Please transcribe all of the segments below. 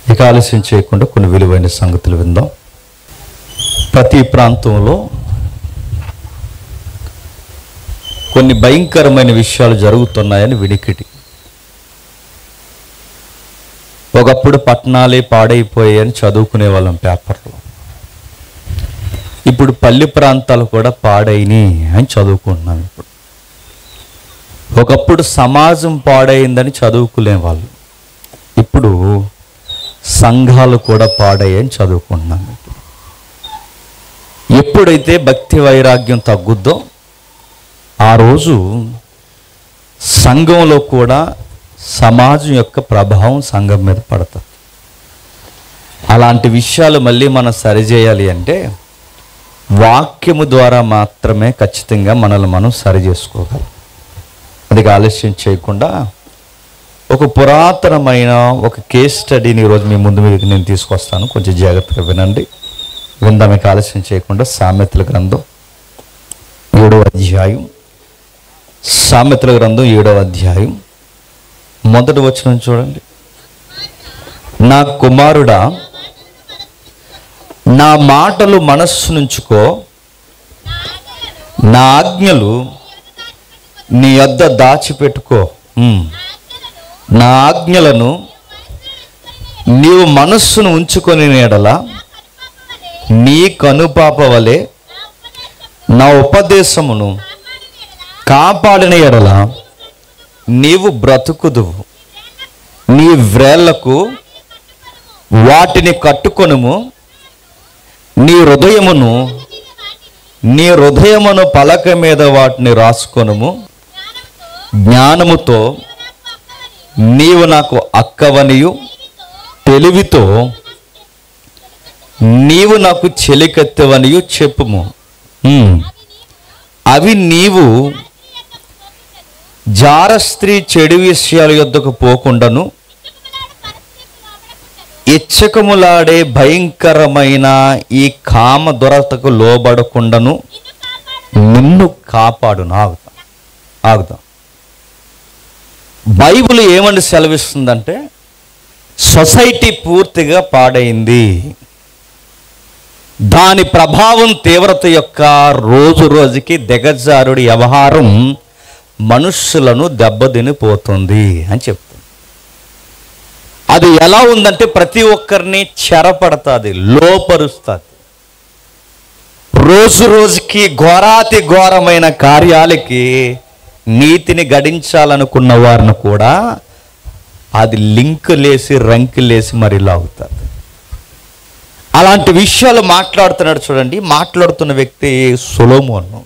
ఇక ఆలస్యం చేయకుండా కొన్ని విలువైన సంగతులు విందాం. ప్రతి ప్రాంతంలో కొన్ని భయంకరమైన విషయాలు జరుగుతున్నాయని వినికిడి. ఒకప్పుడు పట్టణాలే పాడైపోయాయని చదువుకునే వాళ్ళం పేపర్లో. ఇప్పుడు పల్లె ప్రాంతాలు కూడా పాడైనాయి అని చదువుకుంటున్నాం. ఒకప్పుడు సమాజం పాడైందని చదువుకునే వాళ్ళు, ఇప్పుడు సంఘాలు కూడా పాడయ్యని చదువుకుంటున్నాం. ఎప్పుడైతే భక్తి వైరాగ్యం తగ్గుద్దో ఆ రోజు సంఘంలో కూడా సమాజం యొక్క ప్రభావం సంఘం మీద పడుతుంది. అలాంటి విషయాలు మళ్ళీ మనం సరిచేయాలి అంటే వాక్యము ద్వారా మాత్రమే ఖచ్చితంగా మనల్ని మనం సరి చేసుకోగలం. అది ఆలస్యం చేయకుండా ఒక పురాతనమైన ఒక కేస్ స్టడీని ఈరోజు మీ ముందు మీకు నేను తీసుకొస్తాను. కొంచెం జాగ్రత్తగా వినండి. విందాం. మీకు ఆలస్యం చేయకుండా సామెతల గ్రంథం 7వ అధ్యాయం, సామెతల గ్రంథం 7వ అధ్యాయం మొదటి వచనం చూడండి. నా కుమారుడా, నా మాటలు మనస్సు నుంచుకో, నా ఆజ్ఞలు నీ యొద్ద దాచిపెట్టుకో. నా ఆజ్ఞలను నీవు మనస్సును ఉంచుకొని ఎడల నీ కనుపాప వలె నా ఉపదేశమును కాపాడిన ఎడల నీవు బ్రతుకుదువు. నీ వ్రేళ్లకు వాటిని కట్టుకొనుము, నీ హృదయమును పలక మీద వాటిని రాసుకొనుము. జ్ఞానముతో నీవు నాకు అక్కవనియు, తెలివితో నీవు నాకు చెలికత్తెవనియు చెప్పుము. అవి నీవు జార స్త్రీ చెడు విషయాల యొద్దకు పోకుండాను, ఇచ్చకములాడే భయంకరమైన ఈ కామ దురతకు లోబడకుండాను నిన్ను కాపాడును. ఆగుతాం. బైబిల్ ఏమని సెలవిస్తుందంటే సొసైటీ పూర్తిగా పాడైంది. దాని ప్రభావం తీవ్రత యొక్క రోజు రోజుకి దిగజారుడి వ్యవహారం మనుష్యులను దెబ్బతినిపోతుంది అని చెప్తుంది. అది ఎలా ఉందంటే ప్రతి ఒక్కరిని చెరపడుతుంది, లోపరుస్తుంది. రోజు రోజుకి ఘోరాతి ఘోరమైన కార్యాలకి నీతిని గడించాలనుకున్న వారిని కూడా అది లింకులేసి రంకులేసి మరి లాగుతుంది. అలాంటి విషయాలు మాట్లాడుతున్నాడు చూడండి. మాట్లాడుతున్న వ్యక్తి సొలొమోను.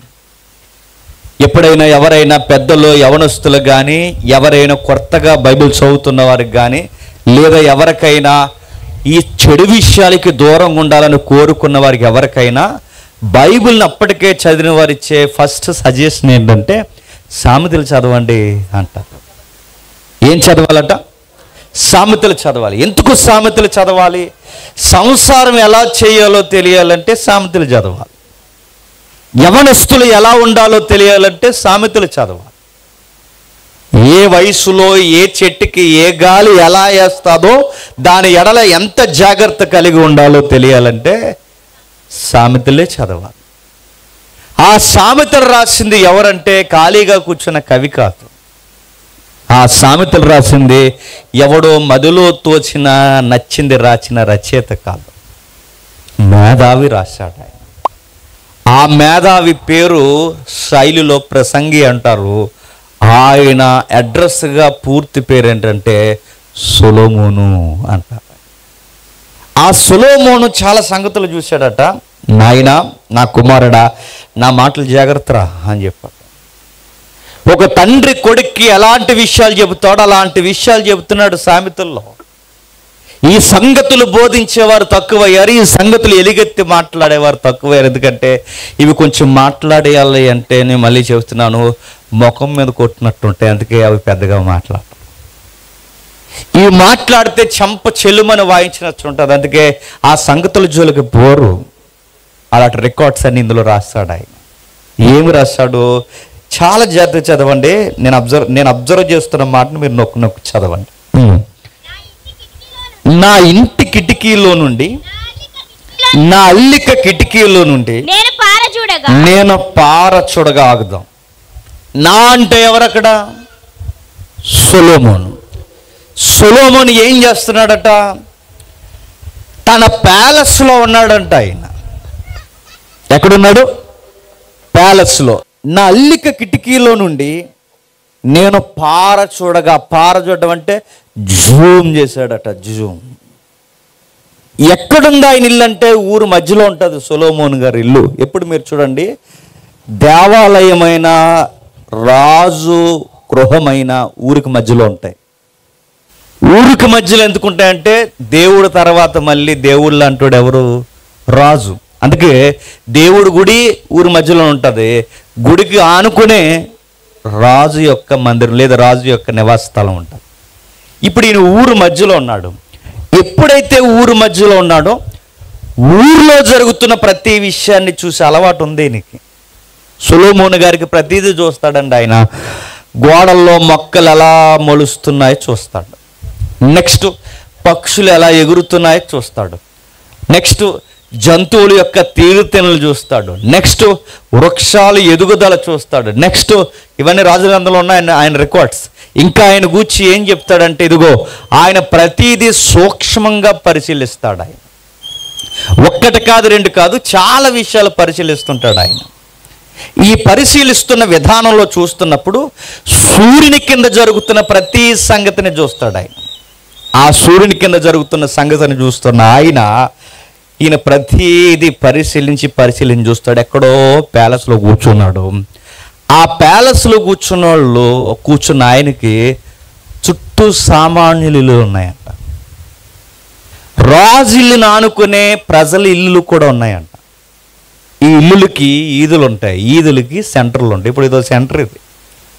ఎప్పుడైనా ఎవరైనా పెద్దలు యవనస్తులు కానీ, ఎవరైనా కొత్తగా బైబిల్ చదువుతున్న వారికి కానీ, లేదా ఎవరికైనా ఈ చెడు విషయాలకి దూరంగా ఉండాలని కోరుకున్న వారికి ఎవరికైనా బైబిల్ని అప్పటికే చదివిన వారిచ్చే ఫస్ట్ సజెషన్ ఏంటంటే సామెతలు చదవండి అంటారు. ఏం చదవాలట? సామెతలు చదవాలి. ఎందుకు సామెతలు చదవాలి? సంసారం ఎలా చేయాలో తెలియాలంటే సామెతలు చదవాలి. యవనస్తులు ఎలా ఉండాలో తెలియాలంటే సామెతలు చదవాలి. ఏ వయసులో ఏ చెట్టుకి ఏ గాలి ఎలా వేస్తాదో దాని ఎడల ఎంత జాగ్రత్త కలిగి ఉండాలో తెలియాలంటే సామెతలే చదవాలి. ఆ సామెతలు రాసింది ఎవరంటే ఖాళీగా కూర్చున్న కవి కాదు. ఆ సామెతలు రాసింది ఎవడో మదిలో తోచిన నచ్చింది రాసిన రచయిత కాదు, మేధావి రాశాడు ఆయన. ఆ మేధావి పేరు శైలిలో ప్రసంగి అంటారు. ఆయన అడ్రస్గా పూర్తి పేరు ఏంటంటే సొలొమోను అంటారు. ఆ సొలొమోను చాలా సంగతులు చూశాడట. నాయనా, నా కుమారుడా, నా మాటలు జాగ్రత్తరా అని చెప్పాడు. ఒక తండ్రి కొడుక్కి ఎలాంటి విషయాలు చెబుతాడో అలాంటి విషయాలు చెబుతున్నాడు సామెతల్లో. ఈ సంగతులు బోధించేవారు తక్కువయ్యారు, ఈ సంగతులు ఎలుగెత్తి మాట్లాడేవారు తక్కువయ్యారు. ఎందుకంటే ఇవి కొంచెం మాట్లాడేయాలి అంటే నేను మళ్ళీ చెబుతున్నాను, ముఖం మీద కొట్టినట్టుంటాయి. అందుకే అవి పెద్దగా మాట్లాడతారు. ఇవి మాట్లాడితే చెంప చెల్లుమని వాయించినట్టు ఉంటుంది. అందుకే ఆ సంగతుల జోలికి పోరు. అలాంటి రికార్డ్స్ అన్ని ఇందులో రాస్తాడు ఆయన. ఏమి రాస్తాడు? చాలా జాగ్రత్తగా చదవండి. నేను అబ్జర్వ్ చేస్తున్న మాటను మీరు నొక్కు చదవండి. నా ఇంటి కిటికీలో నుండి, నా అల్లిక కిటికీలో నుండి నేను పారచూడగా ఆగుదాం. నా అంటే ఎవరక్కడ? సొలొమోను. సొలొమోను ఏం చేస్తున్నాడట? తన ప్యాలెస్లో ఉన్నాడంట. ఆయన ఎక్కడున్నాడు? ప్యాలెస్లో. నా అల్లిక కిటికీలో నుండి నేను పారచూడగా, పారచూడడం అంటే జూమ్ చేశాడట. జూమ్. ఎక్కడుంది ఆయన ఇల్లు అంటే ఊరు మధ్యలో ఉంటుంది సొలొమోను గారి ఇల్లు. ఎప్పుడు మీరు చూడండి, దేవాలయమైన రాజు గృహమైన ఊరికి మధ్యలో ఉంటాయి. ఊరికి మధ్యలో ఎందుకు ఉంటాయంటే దేవుడు తర్వాత మళ్ళీ దేవుళ్ళు అంటాడు ఎవరు? రాజు. అందుకే దేవుడు గుడి ఊరి మధ్యలో ఉంటుంది. గుడికి ఆనుకునే రాజు యొక్క మందిరం లేదా రాజు యొక్క నివాస స్థలం ఉంటుంది. ఇప్పుడు ఈయన ఊరు మధ్యలో ఉన్నాడు. ఎప్పుడైతే ఊరు మధ్యలో ఉన్నాడో ఊరిలో జరుగుతున్న ప్రతి విషయాన్ని చూసే అలవాటు ఉంది ఈయనకి. సొలొమోను గారికి ప్రతిదీ చూస్తాడండి ఆయన. గోడల్లో మొక్కలు ఎలా మొలుస్తున్నాయో చూస్తాడు. నెక్స్ట్ పక్షులు ఎలా ఎగురుతున్నాయో చూస్తాడు. నెక్స్ట్ జంతువుల యొక్క తీరుతెన్నులు చూస్తాడు. నెక్స్ట్ వృక్షాలు ఎదుగుదల చూస్తాడు. నెక్స్ట్ ఇవన్నీ రాజగ్రంథంలో ఉన్న ఆయన రికార్డ్స్. ఇంకా ఆయన గూర్చి ఏం చెప్తాడంటే, ఇదిగో ఆయన ప్రతిదీ సూక్ష్మంగా పరిశీలిస్తాడు. ఆయన ఒక్కటి కాదు, రెండు కాదు, చాలా విషయాలు పరిశీలిస్తుంటాడు ఆయన. ఈ పరిశీలిస్తున్న విధానంలో చూస్తున్నప్పుడు సూర్యుని కింద జరుగుతున్న ప్రతి సంగతిని చూస్తాడు ఆయన. ఆ సూర్యుని కింద జరుగుతున్న సంగతిని చూస్తున్న ఈయన ప్రతిదీ పరిశీలించి చూస్తాడు. ఎక్కడో ప్యాలెస్లో కూర్చున్నాడు. ఆ ప్యాలెస్లో కూర్చున్న ఆయనకి చుట్టూ సామాన్యులు ఇల్లు ఉన్నాయంట. రాజు ఇల్లుని ఆనుకునే ప్రజల ఇల్లులు కూడా ఉన్నాయంట. ఈ ఇల్లులకి ఈదులు ఉంటాయి, ఈదులకి సెంటర్లు ఉంటాయి. ఇప్పుడు ఇదో సెంటర్ ఇది.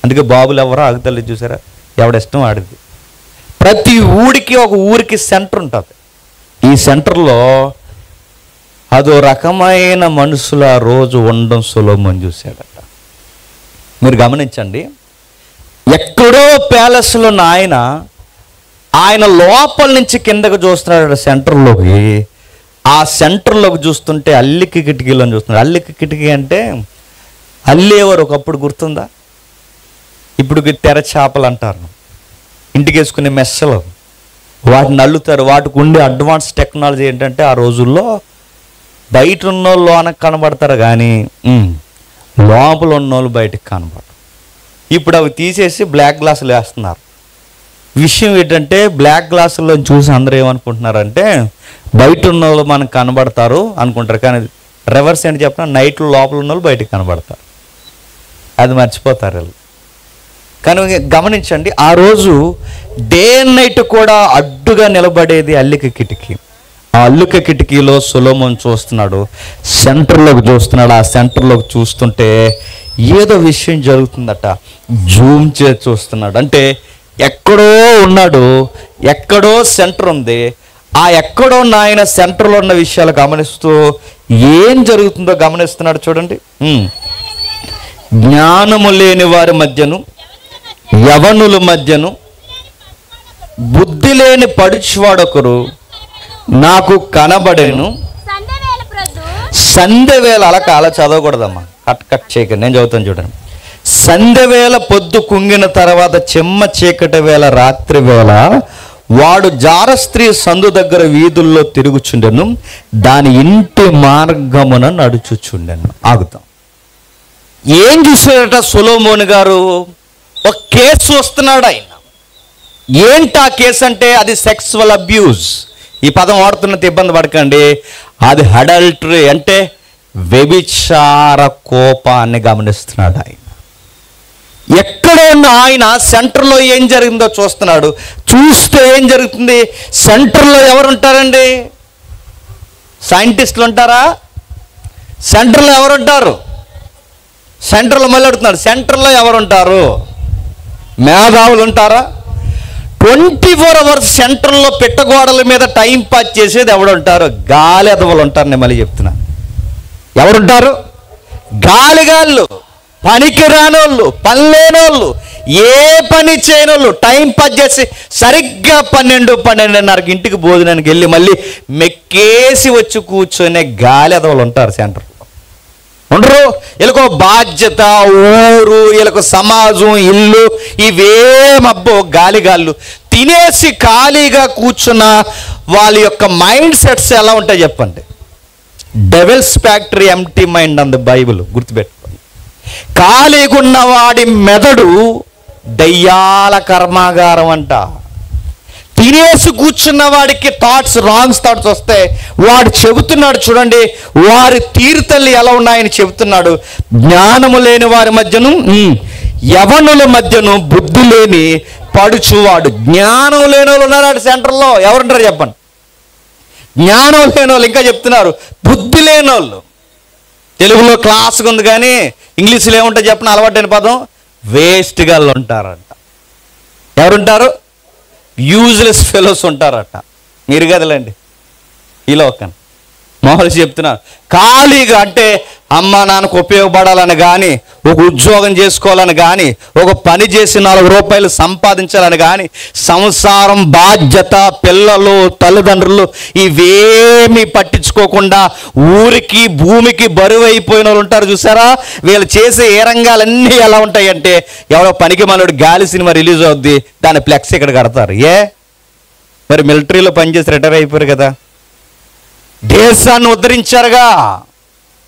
అందుకే బాబులు ఎవరో ఆగుతలేదు, చూసారా? ఎవడిష్టం ఆడిది. ప్రతి ఊరికి సెంటర్ ఉంటుంది. ఈ సెంటర్లో అదో రకమైన మనుషుల రోజు ఉండడం సొలొమోను చూశాడట. మీరు గమనించండి, ఎక్కడో ప్యాలెస్లో ఆయన లోపల నుంచి కిందకు చూస్తున్నాడు సెంటర్లోకి. ఆ సెంటర్లోకి చూస్తుంటే అల్లిక కిటికీలో చూస్తున్నాడు. అల్లిక కిటికీ అంటే అల్లేవారు ఒకప్పుడు, గుర్తుందా? ఇప్పుడు తెర చేపలు అంటారు. ఇంటికి వేసుకునే మెస్సలు, వాటిని అల్లుతారు. వాటికి ఉండే అడ్వాన్స్ టెక్నాలజీ ఏంటంటే ఆ రోజుల్లో బయట ఉన్నోళ్ళు లోనకు కనబడతారు కానీ లోపల ఉన్నోళ్ళు బయటకు కనబడరు. ఇప్పుడు అవి తీసేసి బ్లాక్ గ్లాసులు వేస్తున్నారు. విషయం ఏంటంటే బ్లాక్ గ్లాసుల్లో చూసి అందరూ ఏమనుకుంటున్నారంటే బయట ఉన్నోళ్ళు మనకు కనబడతారు అనుకుంటారు. కానీ రివర్స్ ఏంటి చెప్పిన, నైట్లో లోపల ఉన్న వాళ్ళు బయటకు కనబడతారు. అది మర్చిపోతారు వీళ్ళు. కానీ గమనించండి, ఆ రోజు డే అండ్ నైట్ కూడా అడ్డుగా నిలబడేది అల్లిక కిటికీ. ఆ అల్లిక కిటికీలో సొలొమోను చూస్తున్నాడు, సెంటర్లోకి చూస్తున్నాడు. ఆ సెంటర్లోకి చూస్తుంటే ఏదో విషయం జరుగుతుందట. జూమ్ చేసి చూస్తున్నాడు. అంటే ఎక్కడో ఉన్నాడు, ఎక్కడో సెంటర్ ఉంది. ఆ ఎక్కడో ఆయన సెంటర్లో ఉన్న విషయాలు గమనిస్తూ ఏం జరుగుతుందో గమనిస్తున్నాడు. చూడండి, జ్ఞానము లేని వారి మధ్యను యవనుల మధ్యను బుద్ధి లేని పడుచువాడొకరు నాకు కనబడేను. సంధ్యవేళ అలా చదవకూడదమ్మా, కట్ చేయకండి, నేను చదువుతాను చూడండి. సంధ్యవేళ పొద్దు కుంగిన తర్వాత చెమ్మ చీకటి వేళ రాత్రి వేళ వాడు జార స్త్రీ సందు దగ్గర వీధుల్లో తిరుగుచుండెను, దాని ఇంటి మార్గమున నడుచుచుండెను. ఆగుతాం. ఏం చూసాడట సొలొమోను గారు? ఒక కేసు వస్తున్నాడు ఆయన. ఏంటి ఆ కేసు అంటే అది సెక్సువల్ అబ్యూస్. ఈ పదం వాడుతున్నంత ఇబ్బంది పడకండి. అది అడల్టరీ అంటే వ్యభిచార కోపాన్ని గమనిస్తున్నాడు ఆయన. ఎక్కడ ఉన్న ఆయన సెంటర్లో ఏం జరిగిందో చూస్తున్నాడు. చూస్తే ఏం జరుగుతుంది? సెంటర్లో ఎవరు ఉంటారండి? సైంటిస్టులు ఉంటారా? సెంటర్లో ఎవరుంటారు? సెంటర్లో మళ్ళీ అడుగుతున్నాడు, సెంటర్లో ఎవరుంటారు? మేధావులు ఉంటారా? 24 hours సెంటర్లో పెట్టగోడల మీద టైం పాస్ చేసేది ఎవడుంటారు? గాలి ఎదవలు ఉంటారు. నేను మళ్ళీ చెప్తున్నా, ఎవరుంటారు? గాలిగాళ్ళు, పనికి రానోళ్ళు, పని లేనోళ్ళు, ఏ పని చేయనోళ్ళు టైం పాస్ చేసి సరిగ్గా 12:30కి ఇంటికి భోజనానికి వెళ్ళి మళ్ళీ మెక్కేసి వచ్చి కూర్చొనే గాలి అదవులు ఉంటారు సెంటర్లో. ఉండరు. వీళ్ళకు బాధ్యత, ఊరు, వీళ్ళకు సమాజం, ఇల్లు ఇవేమబ్బో గాలిగాళ్ళు. తినేసి ఖాళీగా కూర్చున్న వాళ్ళ యొక్క మైండ్ సెట్స్ ఎలా ఉంటాయి చెప్పండి? డెవిల్స్ ఫ్యాక్టరీ, ఎంప్టీ మైండ్ అంది బైబిల్, గుర్తుపెట్టుకోండి. ఖాళీగా ఉన్నవాడి మెదడు దయ్యాల కర్మాగారం అంట. తినేసి కూర్చున్న వాడికి థాట్స్, రాంగ్ థాట్స్ వస్తే వాడు చెబుతున్నాడు చూడండి, వారి తీరుతల్లి ఎలా ఉన్నాయని చెబుతున్నాడు. జ్ఞానము లేని వారి మధ్యను, యవనుల మధ్యను బుద్ధి లేని పడుచువాడు. జ్ఞానం లేని వాళ్ళు ఉన్నారు సెంటర్లో. ఎవరుంటారు చెప్పండి? జ్ఞానం లేని వాళ్ళు. ఇంకా చెప్తున్నారు బుద్ధి లేని వాళ్ళు. తెలుగులో క్లాస్గా ఉంది కానీ ఇంగ్లీష్లో ఏముంటుంది చెప్పిన అలవాటైన పదం వేస్ట్ గాళ్ళు ఉంటారంట. ఎవరుంటారు? యూజ్లెస్ ఫెలోస్ ఉంటారట. మీరు కదలండి ఈ లోకం. మామూలు చెప్తున్నా, ఖాళీగా అంటే అమ్మ నాన్నకు ఉపయోగపడాలని కానీ, ఒక ఉద్యోగం చేసుకోవాలని కానీ, ఒక పని చేసి 4 రూపాయలు సంపాదించాలని కానీ, సంసారం, బాధ్యత, పిల్లలు, తల్లిదండ్రులు ఇవేమీ పట్టించుకోకుండా ఊరికి భూమికి బరువు అయిపోయిన వాళ్ళు ఉంటారు చూసారా? వీళ్ళు చేసే ఏ రంగాలన్నీ ఎలా ఉంటాయంటే, ఎవరో పనికి మనోడు గాలి సినిమా రిలీజ్ అవుద్ది, దాని ఫ్లెక్స్ ఇక్కడ కడతారు. మరి మిలిటరీలో పనిచేసి రిటైర్ అయిపోయారు కదా, దేశాన్ని ఉద్ధరించారుగా.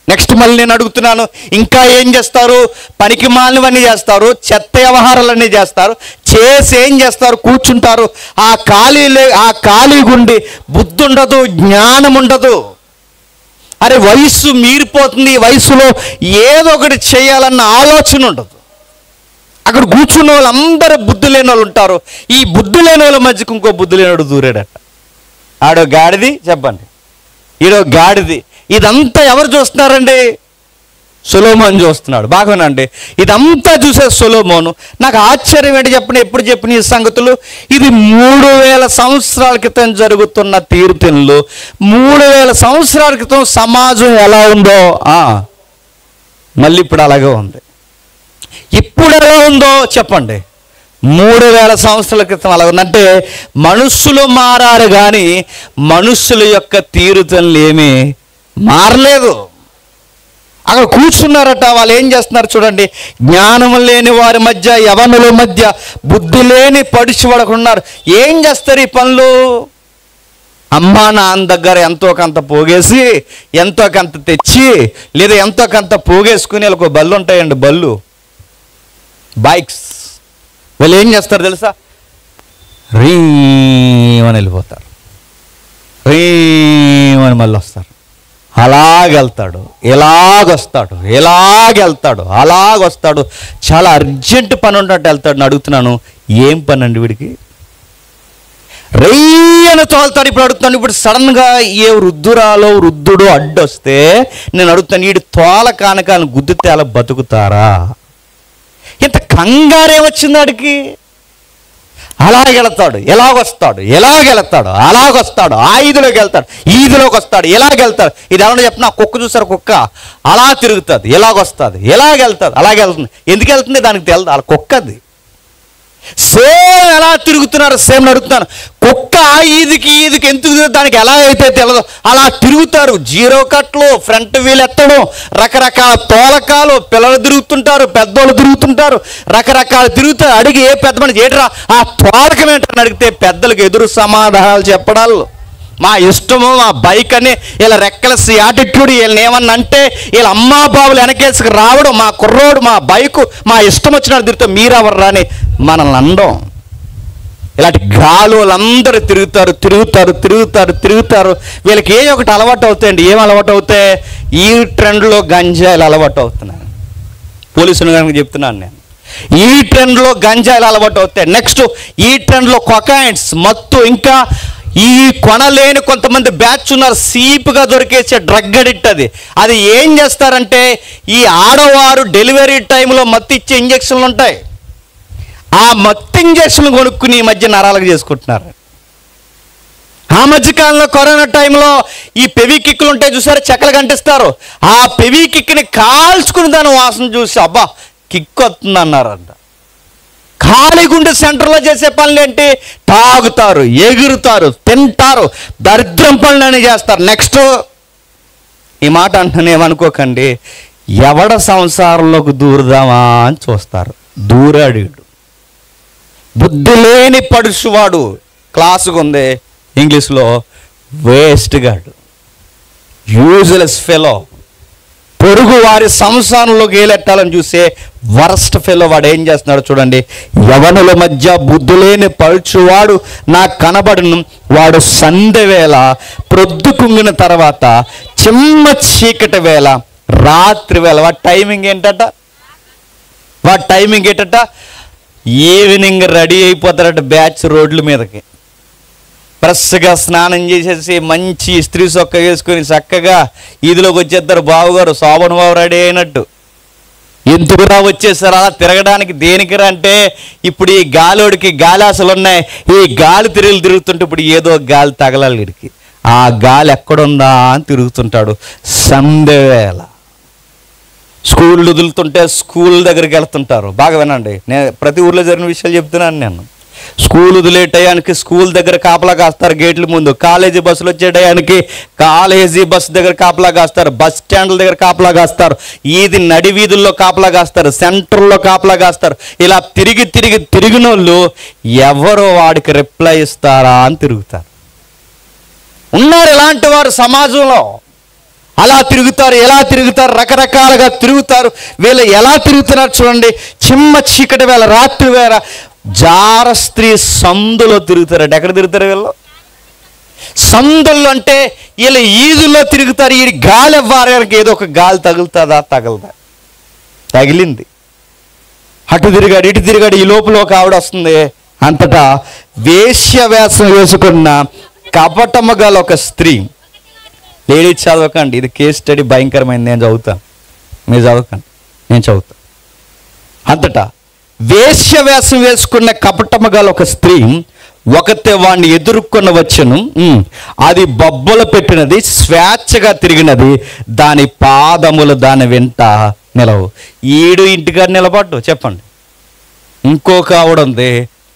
నెక్స్ట్ మళ్ళీ నేను అడుగుతున్నాను, ఇంకా ఏం చేస్తారు? పనికి మాలినవన్నీ చేస్తారు, చెత్త వ్యవహారాలన్నీ చేస్తారు, చేసి ఏం చేస్తారు? కూర్చుంటారు. ఆ ఖాళీ గుండి బుద్ధి ఉండదు, జ్ఞానం ఉండదు. అరే వయస్సు మీరిపోతుంది, ఈ వయసులో ఏదో ఒకటి చేయాలన్న ఆలోచన ఉండదు. అక్కడ కూర్చున్న వాళ్ళందరూ బుద్ధి లేని వాళ్ళు ఉంటారు. ఈ బుద్ధి లేని వాళ్ళ మధ్యకు ఇంకో బుద్ధి లేనివాడు దూరాడట. ఆడో గాడిది, చెప్పండి, ఈడో గాడిది. ఇదంతా ఎవరు చూస్తున్నారండి? సొలొమోను చూస్తున్నాడు. బాగానండి, ఇదంతా చూసే సొలొమోను. నాకు ఆశ్చర్యం ఏంటి చెప్పండి, ఎప్పుడు చెప్పిన ఈ సంగతులు? ఇది 3000 సంవత్సరాల క్రితం జరుగుతున్న తీర్పులు. 3000 సంవత్సరాల క్రితం సమాజం ఎలా ఉందో మళ్ళీ ఇప్పుడు అలాగే ఉంది. ఇప్పుడు ఎలా ఉందో చెప్పండి? 3000 సంవత్సరాల క్రితం అలా ఉందంటే మనుషులు మారారు కానీ మనుషుల యొక్క తీరుతలు ఏమీ మారలేదు. అక్కడ కూర్చున్నారట. వాళ్ళు ఏం చేస్తున్నారు చూడండి, జ్ఞానం లేని వారి మధ్య, యవనుల మధ్య బుద్ధి లేని పడుచువాడుకున్నారు. ఏం చేస్తారు ఈ పనులు? అమ్మా నాన్న దగ్గర ఎంతో కొంత పోగేసి, ఎంతో కొంత తెచ్చి, లేదా ఎంతో కొంత పోగేసుకుని వాళ్ళకు బళ్ళు ఉంటాయండి, బళ్ళు, బైక్స్. వాళ్ళు ఏం చేస్తారు తెలుసా? రీమని వెళ్ళిపోతారు, రీమని మళ్ళీ వస్తారు. అలాగెళ్తాడు, ఎలాగొస్తాడు, ఎలాగెళ్తాడు, అలాగొస్తాడు. చాలా అర్జెంట్ పని ఉన్నట్టు వెళ్తాడు. అడుగుతున్నాను, ఏం పని అండి వీడికి? రేయని తోలుతాడు. ఇప్పుడు అడుగుతాను, ఇప్పుడు సడన్గా ఏ వృద్ధురాలో వృద్ధుడు అడ్డొస్తే నేను అడుగుతాను, వీడి తోల కానకాలను గుద్దితే అలా బతుకుతారా? ఇంత కంగారేమొచ్చింది వాడికి? అలాగెళ్తాడు, ఎలాగొస్తాడు, ఎలాగెళ్తాడు, అలాగొస్తాడు, ఆ ఈదులోకి వెళ్తాడు, ఈదులోకి వస్తాడు, ఎలాగెళ్తాడు. ఇది ఎవరన్నా చెప్పిన కుక్క చూసారు, కుక్క అలా తిరుగుతుంది, ఎలాగొస్తుంది, ఎలాగెళ్తుంది, అలాగే వెళ్తుంది. ఎందుకు వెళ్తుంది దానికి తెలియదు, అలా కుక్క అది. సేమ్ ఎలా తిరుగుతున్నారు, సేమ్ అడుగుతున్నాను. కుక్క ఈదికి ఎందుకు దానికి ఎలా అయితే తెలియదు అలా తిరుగుతారు. జీరో కట్లు, ఫ్రంట్ వీల్ ఎత్తడం, రకరకాల తోలకాలు. పిల్లలు తిరుగుతుంటారు, పెద్దోళ్ళు తిరుగుతుంటారు, రకరకాలు తిరుగుతారు. అడిగి ఏ పెద్ద మనిషి ఏట్రా ఆ తోలకం ఏంటని అడిగితే పెద్దలకు ఎదురు సమాధానాలు చెప్పడాలు. మా ఇష్టము, మా బైక్ అని ఇలా రెక్కలెస్ యాటిట్యూడ్. వీళ్ళని ఏమన్నా అంటే వీళ్ళ అమ్మా బాబులు వెనకేసుకు రావడం, మా కుర్రోడు, మా బైకు, మా ఇష్టం వచ్చినట్టు తిరుగుతాం, మీరెవరు రాని మనల్ని అనడం. ఇలాంటి గాలు వాళ్ళందరూ తిరుగుతారు, తిరుగుతారు, తిరుగుతారు, తిరుగుతారు. వీళ్ళకి ఏ ఒకటి అలవాటు అవుతాయండి. ఏం అలవాటు అవుతాయి? ఈ ట్రెండ్లో గంజాయిలు అలవాటు అవుతున్నాను. పోలీసులు కనుక చెప్తున్నాను నేను, ఈ ట్రెండ్లో గంజాయిలు అలవాటు అవుతాయి. నెక్స్ట్ ఈ ట్రెండ్లో కొకాయిన్స్, మత్తు. ఇంకా ఈ కొనలేని కొంతమంది బ్యాచ్ ఉన్నారు, సీపుగా దొరికేసే డ్రగ్ అడిక్ట్. అది ఏం చేస్తారంటే, ఈ ఆడవారు డెలివరీ టైంలో మత్తు ఇచ్చే ఇంజక్షన్లు ఉంటాయి, ఆ మత్తు ఇంజక్షన్లు కొనుక్కుని ఈ మధ్య నరాలకు చేసుకుంటున్నారు. ఆ మధ్యకాలంలో కరోనా టైంలో ఈ పెవికిక్కులు ఉంటాయి చూసారు, చెక్కలు కంటిస్తారు. ఆ పెవికిక్ని కాల్చుకుని దాని వాసన చూసి అబ్బా కిక్ వస్తుంది అన్నారంట. ఖాళీగుండె సెంటర్లో చేసే పనులు ఏంటి? తాగుతారు, ఎగురుతారు, తింటారు, దరిద్రం పనులని చేస్తారు. నెక్స్ట్ ఈ మాట అంటున్నానేమనుకోకండి, ఎవడ సంసారంలోకి దూరుదామా అని చూస్తారు. దూరాడు బుద్ధి లేని పడుచువాడు, క్లాసుకు ఉంది ఇంగ్లీష్లో, వేస్ట్ గాడు, యూజ్లెస్ ఫెలో, పొరుగు వారి సంసారంలోకి ఏలెట్టాలని చూసే వరస్ట్ ఫెలో. వాడు ఏం చేస్తున్నాడు చూడండి. యవనుల మధ్య బుద్ధి లేని పడుచువాడు నాకు కనబడును, వాడు సంధ్య వేళ ప్రొద్దు కుంగిన తర్వాత చిమ్మ చీకటి వేళ రాత్రి వేళ వాడి టైమింగ్ ఏంటట? ఈవినింగ్ రెడీ అయిపోతారట బ్యాచ్ రోడ్ల మీదకి. ఫ్రెష్గా స్నానం చేసేసి మంచి ఇస్త్రీ సొక్క వేసుకొని చక్కగా ఈదిలోకి వచ్చేస్తారు. బావుగారు శోభన్ బాబు రెడీ అయినట్టు. ఎందుకురా వచ్చేసారు అలా తిరగడానికి? దేనికిరా అంటే ఇప్పుడు ఈ గాలోడికి గాలాసలు ఉన్నాయి. ఈ గాలి తిరుగుతుంటే ఇప్పుడు ఏదో గాలి తగలాలి వీడికి. ఆ గాలి ఎక్కడుందా అని తిరుగుతుంటాడు. సంధ్య వేళ స్కూల్ వదులుతుంటే స్కూల్ దగ్గరికి వెళ్తుంటారు. బాగా వినండి, నేను ప్రతి ఊర్లో జరిగిన విషయాలు చెప్తున్నాను. నేను స్కూల్ వదిలే టయానికి స్కూల్ దగ్గర కాపలా కాస్తారు గేట్ల ముందు. కాలేజీ బస్సులు వచ్చే టయానికి కాలేజీ బస్సు దగ్గర కాపలా కాస్తారు. బస్ స్టాండ్ల దగ్గర కాపలా కాస్తారు. ఈది నడి వీధుల్లో కాపలా కాస్తారు. సెంటర్లో కాపలా కాస్తారు. ఇలా తిరిగిన వాళ్ళు ఎవరో వాడికి రిప్లై ఇస్తారా అని తిరుగుతారు. ఉన్నారు ఇలాంటి వారు సమాజంలో. అలా తిరుగుతారు, ఎలా తిరుగుతారు, రకరకాలుగా తిరుగుతారు. వీళ్ళు ఎలా తిరుగుతున్నారు చూడండి. చిమ్మ చీకటి వేళ రాత్రి వేళ జార స్త్రీ సందులో తిరుగుతారట. ఎక్కడ తిరుగుతారు వీళ్ళు? సందుల్లో. అంటే వీళ్ళు ఈదుల్లో తిరుగుతారు. ఈ గాలి వారికి ఏదో ఒక గాలి తగులుతుందా? తగిలింది. అటు తిరిగాడు, ఇటు తిరిగాడు. ఈ లోపల ఒక ఆవిడ వస్తుంది. అంతటా వేశ్యవేషం వేసుకున్న కపటము గల ఒక స్త్రీ. లేడీస్ చదవకండి, ఇది కేస్ స్టడీ భయంకరమైంది. నేను చదువుతాను, మీరు చదవకండి, నేను చదువుతాను. అంతటా వేశ్యవేషం వేసుకున్న కపటము గల ఒక స్త్రీ ఒకతే వాడిని ఎదుర్కొన్న వచ్చును. అది బొబ్బలు పెట్టినది, స్వేచ్ఛగా తిరిగినది, దాని పాదములు దాని వెంట నిలవు. ఈడు ఇంటికాడ నిలబడ్డు. చెప్పండి. ఇంకొక ఆవిడ ఉంది,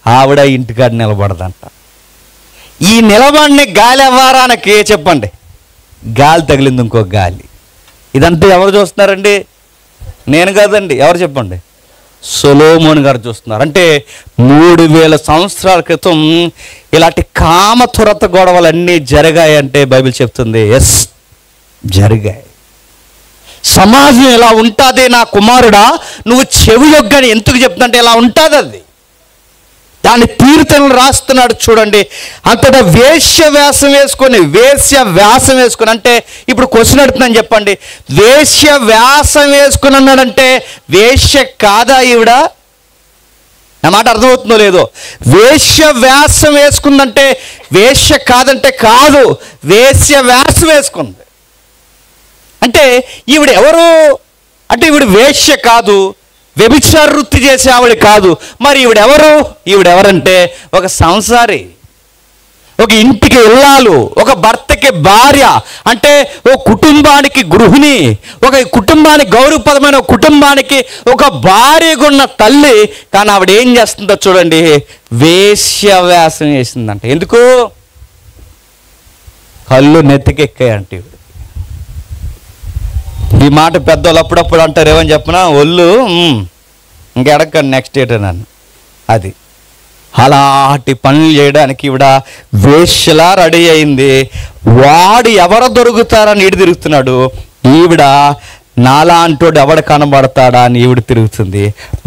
ఆవిడ ఇంటికాడ నిలబడదంట. ఈ నిలబడిన గాలి వారానికి చెప్పండి గాలి తగిలింది, ఇంకో గాలి. ఇదంతా ఎవరు చూస్తున్నారండి? నేను కాదండి. ఎవరు చెప్పండి? సొలొమోను గారు చూస్తున్నారు. అంటే 3000 సంవత్సరాల క్రితం ఇలాంటి కామతురత గొడవలన్నీ జరిగాయంటే బైబిల్ చెప్తుంది. ఎస్, జరిగాయి. సమాజం ఎలా ఉంటుంది? నా కుమారుడా, నువ్వు చెవి యొగ్గని ఎందుకు చెప్తుంటే ఎలా ఉంటుంది అది. దాని తీర్థనలు రాస్తున్నాడు చూడండి. అంతటా వేశ్య వ్యాసం వేసుకొని అంటే ఇప్పుడు క్వశ్చన్ అడుగుతున్నాను చెప్పండి. వేశ్య వ్యాసం వేసుకుని అన్నాడంటే వేశ్య కాదా ఈవిడ? నా మాట అర్థమవుతుందో లేదో? వేశ్య వ్యాసం వేసుకుందంటే వేశ్య కాదంటే కాదు, వేశ్య వ్యాసం వేసుకుంది అంటే ఈవిడ ఎవరు అంటే ఈవిడ వేశ్య కాదు, వ్యభిచార వృత్తి చేసే ఆవిడ కాదు. మరి ఈవిడెవరంటే ఒక సంసారి, ఒక ఇంటికి ఇల్లాలు, ఒక భర్తకి భార్య, అంటే ఒక కుటుంబానికి గృహిణి, ఒక కుటుంబానికి గౌరవప్రదమైన కుటుంబానికి ఒక భార్యగా ఉన్న తల్లి. కానీ ఆవిడ ఏం చేస్తుందో చూడండి, వేశ్యవ్యాసం చేసిందంట. ఎందుకు? కళ్ళు నెత్తికెక్కాయంటే. ఈ మాట పెద్దోళ్ళు అప్పుడప్పుడు అంటారు. ఏమని చెప్పినా ఒళ్ళు ఇంకెడకండి నెక్స్ట్ డేట్ నన్ను. అది అలాంటి పనులు చేయడానికి ఈవిడ వేశ్యలా రెడీ అయింది. వాడు ఎవరు దొరుకుతారని ఈడు తిరుగుతున్నాడు. ఈవిడ నాలాంటోడు ఎవడ కనబడతాడా అని ఈవిడ తిరుగుతుంది.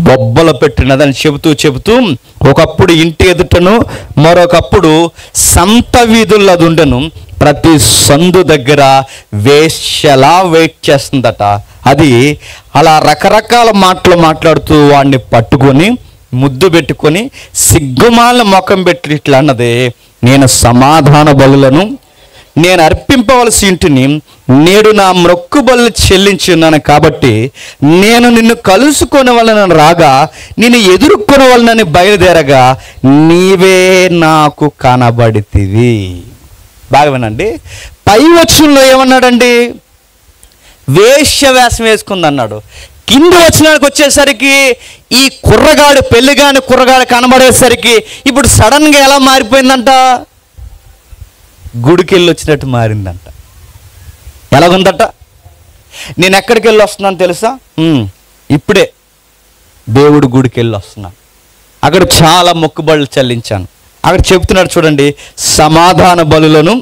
బొబ్బలు పెట్టినదని చెబుతూ ఒకప్పుడు ఇంటి ఎదుటను, మరొకప్పుడు సంత వీధుల్లో అది ఉండను. ప్రతి సందు దగ్గర వేశ్యలా వెయిట్ చేస్తుందట. అది అలా రకరకాల మాటలు మాట్లాడుతూ వాడిని పట్టుకొని ముద్దు పెట్టుకొని సిగ్గుమాల ముఖం పెట్టి ఇట్లా అన్నది, నేను సమాధాన బలులను నేను అర్పింపవలసి ఇంటిని నేడు నా మొక్కు బలు చెల్లించి ఉన్నాను. కాబట్టి నేను నిన్ను కలుసుకొని వలన రాగా, నిన్ను ఎదుర్కొని వలనని బయలుదేరగా నీవే నాకు కనబడితివి. బాగా వినండి. పై వచనంలో ఏమన్నాడండి? వేశ్యవేషం వేసుకుంది అన్నాడు. కింది వచనానికి వచ్చేసరికి ఈ కుర్రగాడు పెళ్లిగాని కుర్రగాడు కనబడేసరికి ఇప్పుడు సడన్గా ఎలా మారిపోయిందంట? గుడికి వెళ్ళి వచ్చినట్టు మారిందంట. ఎలాగుందట? నేను ఎక్కడికి వెళ్ళి వస్తున్నాను తెలుసా? ఇప్పుడే దేవుడు గుడికి వెళ్ళి వస్తున్నాను. అక్కడ చాలా మొక్కుబడులు చెల్లించాను. అక్కడ చెప్తున్నాడు చూడండి, సమాధాన బలులను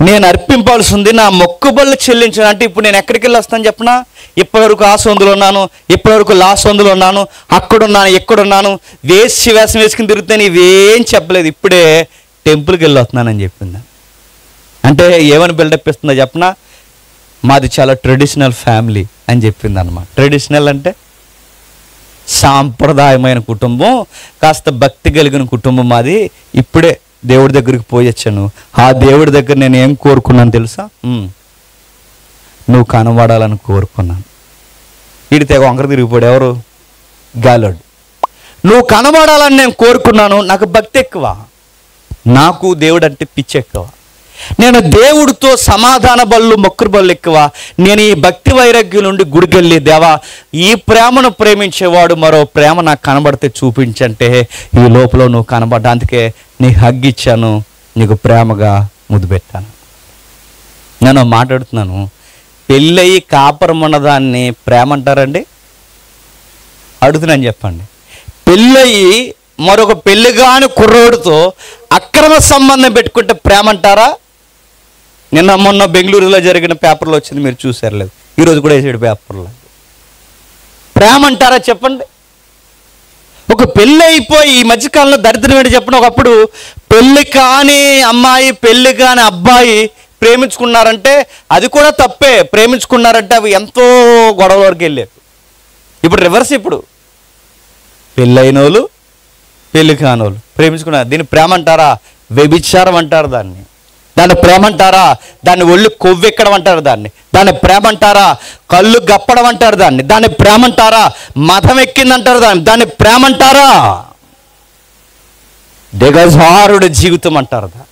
నేను అర్పింపాల్సి ఉంది, నా మొక్కుబడులు చెల్లించాను. అంటే ఇప్పుడు నేను ఎక్కడికి వెళ్ళి వస్తాను చెప్పనా? ఇప్పటివరకు ఆ సొందులో ఉన్నాను, ఇప్పటివరకు లా సొందులో ఉన్నాను, అక్కడున్నాను, ఎక్కడున్నాను, వేషం వేసుకుని తిరుగుతాను, ఇవేం చెప్పలేదు. ఇప్పుడే టెంపుల్కి వెళ్ళి వస్తున్నానని చెప్పింది. అంటే ఏమని బిల్డప్ ఇస్తుందో చెప్పనా? మాది చాలా ట్రెడిషనల్ ఫ్యామిలీ అని చెప్పింది అన్నమాట. ట్రెడిషనల్ అంటే సాంప్రదాయమైన కుటుంబం, కాస్త భక్తి కలిగిన కుటుంబం మాది. ఇప్పుడే దేవుడి దగ్గరికి పోయొచ్చాను. ఆ దేవుడి దగ్గర నేను ఏం కోరుకున్నాను తెలుసా? నువ్వు కనబడాలని కోరుకున్నాను. వీడి తెగ వంకర తిరిగిపోయాడు. ఎవరు? గాలోడు. నువ్వు కనబడాలని నేను కోరుకున్నాను. నాకు భక్తి ఎక్కువ, నాకు దేవుడు అంటే పిచ్చి ఎక్కువ. నేను దేవుడితో సమాధాన బళ్ళు మొక్కురు బళ్ళు ఎక్కువ. నేను ఈ భక్తి వైరాగ్యం నుండి గుడికెళ్ళి, దేవా ఈ ప్రేమను ప్రేమించేవాడు మరో ప్రేమ నాకు కనబడితే చూపించంటే ఈ లోపల నువ్వు కనబడ్డా, అందుకే నీ హగ్ ఇచ్చాను, నీకు ప్రేమగా ముద్దు పెట్టాను. నేను మాట్లాడుతున్నాను, పెళ్ళయి కాపురం ఉన్నదాన్ని ప్రేమ అంటారండి? అడుగుతున్నాను చెప్పండి. పెళ్ళయి మరొక పెళ్ళిగాని కుర్రోడితో అక్రమ సంబంధం పెట్టుకుంటే ప్రేమ అంటారా? నిన్న మొన్న బెంగళూరులో జరిగిన పేపర్లో వచ్చింది, మీరు చూసారు లేదు? ఈరోజు కూడా వేసాడు పేపర్లో. ప్రేమ అంటారా చెప్పండి? ఒక పెళ్ళి అయిపోయి ఈ మధ్యకాలంలో దరిద్రం ఏంటి చెప్పండి, ఒకప్పుడు పెళ్ళి కాని అమ్మాయి పెళ్ళి కాని అబ్బాయి ప్రేమించుకున్నారంటే అది కూడా తప్పే. ప్రేమించుకున్నారంటే అవి ఎంతో గొడవ వరకు వెళ్ళారు. ఇప్పుడు రివర్స్. ఇప్పుడు పెళ్ళైన వాళ్ళు పెళ్ళి కానోళ్ళు ప్రేమించుకున్నారు. దీన్ని ప్రేమ అంటారా? వ్యభిచారం అంటారు దాన్ని. దాన్ని ప్రేమ అంటారా? దాన్ని ఒళ్ళు కొవ్వెక్కడం అంటారు దాన్ని ప్రేమ అంటారా? కళ్ళు గప్పడం అంటారు దాన్ని ప్రేమ అంటారా? మతం ఎక్కిందంటారు దాన్ని ప్రేమ అంటారా? దిగజారుడు జీవితం అంటారు దాన్ని.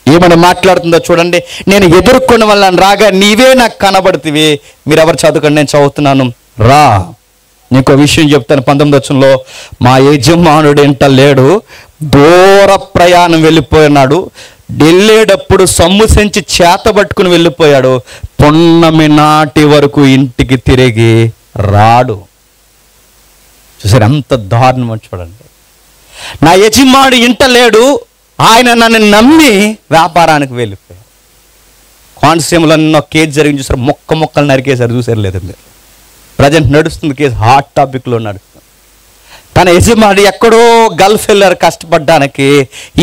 ఏమని మాట్లాడుతుందో చూడండి. నేను ఎదుర్కొన్న వాళ్ళని రాగా నీవే నాకు కనబడుతుంది. మీరు ఎవరు చదువుకండి, నేను చదువుతున్నాను. రా, నీకు విషయం చెప్తాను. 19వ వచనంలో, మా యజమానుడు ఇంట లేడు, దూర ప్రయాణం వెళ్ళిపోయినాడు, వెళ్ళేటప్పుడు సొమ్ము సంచి చేత పట్టుకుని వెళ్ళిపోయాడు, పొన్నమి నాటి వరకు ఇంటికి తిరిగి రాడు. చూసారు ఎంత దారుణమో చూడండి. నా యజమానుడు ఇంట లేడు, ఆయన నన్ను నమ్మి వ్యాపారానికి వెళ్ళిపోయాడు. కోనసీమలో ఒక కేసు జరిగింది చూసారు, మొక్కలు నరికేశారు. చూసారు లేదండి? ప్రజెంట్ నడుస్తుంది కేసు, హాట్ టాపిక్లో నడుస్తుంది. తన యజమాని ఎక్కడో గల్ఫ్ వెళ్ళారు కష్టపడడానికి.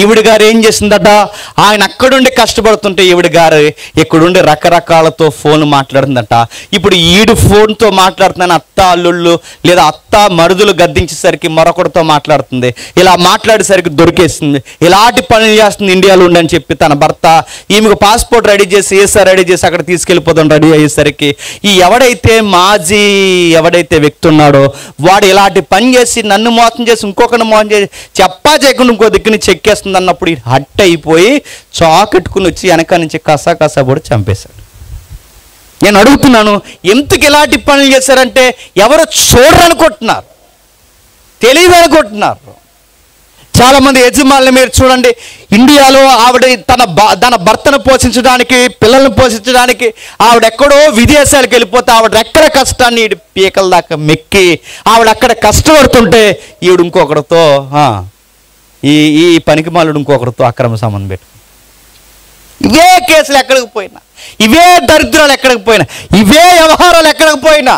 ఈవిడ గారు ఏం చేసిందట? ఆయన అక్కడుండి కష్టపడుతుంటే ఈవిడ గారు ఇక్కడుండి రకరకాలతో ఫోన్ మాట్లాడుతుందట. ఇప్పుడు ఈడు ఫోన్తో మాట్లాడుతున్నాను, అత్త అల్లుళ్ళు లేదా అత్త మరుదులు గద్దించేసరికి మరొకటితో మాట్లాడుతుంది. ఇలా మాట్లాడేసరికి దొరికేస్తుంది. ఇలాంటి పనులు చేస్తుంది ఇండియాలో ఉండని చెప్పి తన భర్త ఈమెకు పాస్పోర్ట్ రెడీ చేసి రెడీ చేసి అక్కడ తీసుకెళ్ళిపోతాం రెడీ అయ్యేసరికి ఈ ఎవడైతే వ్యక్తి ఉన్నాడో వాడు ఇలాంటి పని చేసి నన్ను మోసం చేసి ఇంకొకరిని మోసం చేసి చెప్పా చేయకుండా ఇంకో దిక్కుని చెక్కేస్తుంది అన్నప్పుడు హట్ అయిపోయి చాకెట్టుకుని వచ్చి వెనక నుంచి కసా కూడా చంపేశాడు. నేను అడుగుతున్నాను, ఎందుకు ఇలాంటి పనులు చేశారంటే ఎవరో చూడరనుకుంటున్నారు, తెలియదనుకుంటున్నారు. చాలామంది యజమానులు మీరు చూడండి, ఇండియాలో ఆవిడ తన భర్తను పోషించడానికి, పిల్లల్ని పోషించడానికి ఆవిడ ఎక్కడో విదేశాలకు వెళ్ళిపోతే ఆవిడ ఎక్కడ కష్టాన్ని పీకల దాకా మెక్కి ఆవిడ అక్కడ కష్టపడుతుంటే ఈవిడ ఇంకొకరితో ఈ పనికిమాలుడు ఇంకొకరితో అక్రమ సంబంధం పెట్టు. ఇవే కేసులు ఎక్కడికి పోయినా, ఇవే దరిద్రాలు ఎక్కడికి పోయినా, ఇవే వ్యవహారాలు ఎక్కడికి పోయినా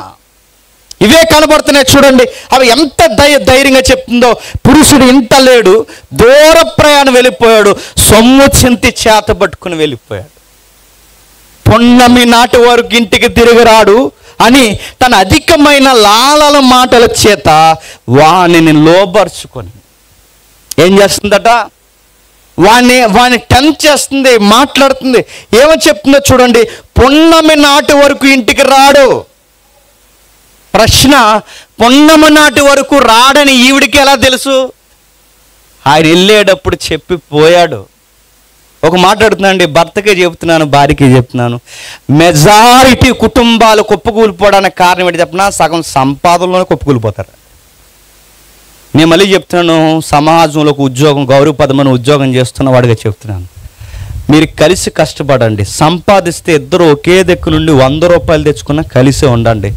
ఇవే కనబడుతున్నాయి చూడండి. అవి ఎంత ధైర్యంగా చెప్తుందో. పురుషుడు ఇంట లేడు, దూర ప్రయాణం వెళ్ళిపోయాడు, సొమ్ము చింతి చేత పట్టుకుని వెళ్ళిపోయాడు, పొన్నమి నాటి వరకు ఇంటికి తిరిగి రాడు అని తన అధికమైన లాలల మాటల చేత వాణిని లోబర్చుకొని ఏం చేస్తుందట? వాణ్ణి టెంప్ట్ చేస్తుంది, మాట్లాడుతుంది. ఏమని చెప్తుందో చూడండి. పొన్నమి నాటి వరకు ఇంటికి రాడు. ప్రశ్న, పొన్నమి నాటి వరకు రాడని ఈవిడికి ఎలా తెలుసు? ఆయన వెళ్ళేటప్పుడు చెప్పిపోయాడు. ఒక మాట్లాడుతున్నానండి, భర్తకే చెప్తున్నాను, భార్యకే చెప్తున్నాను. మెజారిటీ కుటుంబాలు కుప్పకూలిపోవడానికి కారణం ఏంటి చెప్పినా, సగం సంపాదనలోనే కుప్పకూలిపోతారు. నేను మళ్ళీ చెప్తున్నాను, సమాజంలో ఒక ఉద్యోగం, గౌరవపదమైన ఉద్యోగం చేస్తున్న వాడిగా చెప్తున్నాను. మీరు కలిసి కష్టపడండి, సంపాదిస్తే ఇద్దరు ఒకే దిక్కు నుండి 100 రూపాయలు తెచ్చుకున్నా కలిసే ఉండండి.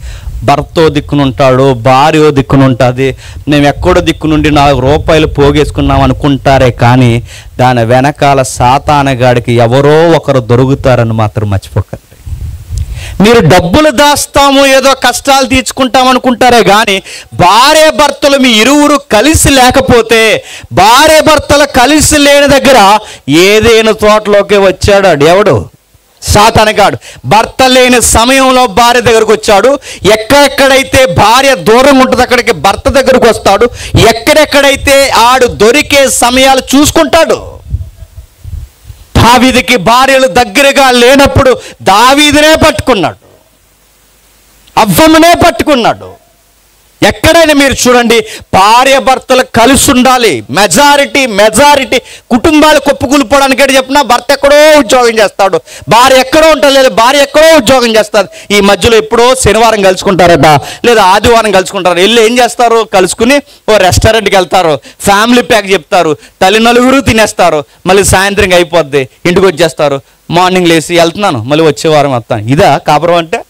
భర్తో దిక్కునుంటాడు, భార్యో దిక్కునుంటుంది. మేము ఎక్కడో దిక్కు నుండి 4 రూపాయలు పోగేసుకున్నాం అనుకుంటారే కానీ దాని వెనకాల సాతానగాడికి ఎవరో ఒకరు దొరుకుతారని మాత్రం మర్చిపోకండి. మీరు డబ్బులు దాస్తాము, ఏదో కష్టాలు తీర్చుకుంటాం అనుకుంటారే కానీ భార్య భర్తలు మీ ఇరువురు కలిసి లేకపోతే, భార్య భర్తలు కలిసి లేని దగ్గర ఏదైనా తోటలోకి వచ్చాడు ఎవడు? సాతానగాడు. భర్త లేని సమయంలో భార్య దగ్గరకు వచ్చాడు. ఎక్కడెక్కడైతే భార్య దూరంగా ఉంటుంది అక్కడికి భర్త దగ్గరకు వస్తాడు. ఎక్కడెక్కడైతే ఆడు దొరికే సమయాలు చూసుకుంటాడు. దావీదుకి భార్యలు దగ్గరగా లేనప్పుడు దావీదునే పట్టుకున్నాడు, అవ్వమ్మనే పట్టుకున్నాడు. ఎక్కడైనా మీరు చూడండి, భార్య భర్తలు కలిసి ఉండాలి. మెజారిటీ కుటుంబాలు కుప్పకూలిపోవడానికి చెప్పినా భర్త ఎక్కడో ఉద్యోగం చేస్తాడు, భార్య ఎక్కడో ఉంటుంది, భార్య ఎక్కడో ఉద్యోగం చేస్తారు. ఈ మధ్యలో ఎప్పుడో శనివారం కలుసుకుంటారట, లేదా ఆదివారం కలుసుకుంటారు. వెళ్ళి ఏం చేస్తారు? కలుసుకుని ఓ రెస్టారెంట్కి వెళ్తారు, ఫ్యామిలీ ప్యాక్ చెప్తారు, తల్లి నలుగురు తినేస్తారు, మళ్ళీ సాయంత్రం అయిపోద్ది, ఇంటికి వచ్చేస్తారు. మార్నింగ్ లేసి వెళ్తున్నాను, మళ్ళీ వచ్చే వారం వస్తాను. ఇదా కాపురం అంటే?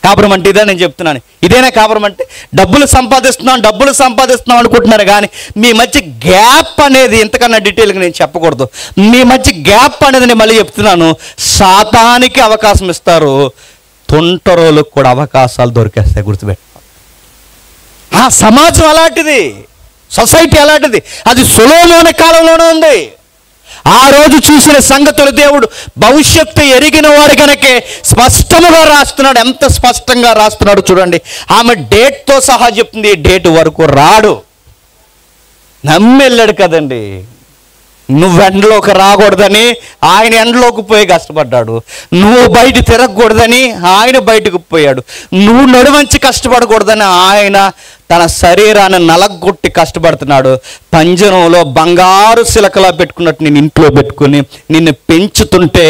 కాపురం అంటే ఇదే నేను చెప్తున్నాను. ఇదేనా కాపురం అంటే? డబ్బులు సంపాదిస్తున్నాం అనుకుంటున్నారు కానీ మీ మధ్య గ్యాప్ అనేది, ఇంతకన్నా డీటెయిల్గా నేను చెప్పకూడదు, మీ మధ్య గ్యాప్ అనేది నేను మళ్ళీ చెప్తున్నాను. సాతానికి అవకాశం ఇస్తారు, తొంటరోళ్ళకు కూడా అవకాశాలు దొరికేస్తాయి. గుర్తుపెట్టుకో. ఆ సమాజం అలాంటిది, సొసైటీ అలాంటిది. అది సొలొమోను కాలంలోనే ఉంది. ఆ రోజు చూసిన సంగతులు దేవుడు భవిష్యత్తు ఎరిగిన వాడు కనుకే స్పష్టంగా రాస్తున్నాడు. ఎంత స్పష్టంగా రాస్తున్నాడు చూడండి. ఆమె డేట్తో సహా చెప్తుంది, డేట్ వరకు రాడు. నమ్మెళ్ళాడు కదండి. నువ్వు ఎండలోకి రాకూడదని ఆయన ఎండలోకి పోయి కష్టపడ్డాడు. నువ్వు బయట తిరగకూడదని ఆయన బయటకు పోయాడు. నువ్వు నడువంచి కష్టపడకూడదని ఆయన తన శరీరాన్ని నలగొట్టి కష్టపడుతున్నాడు. పంజరంలో బంగారు శిలకలా పెట్టుకున్నట్టు నేను ఇంట్లో పెట్టుకుని నిన్ను పెంచుతుంటే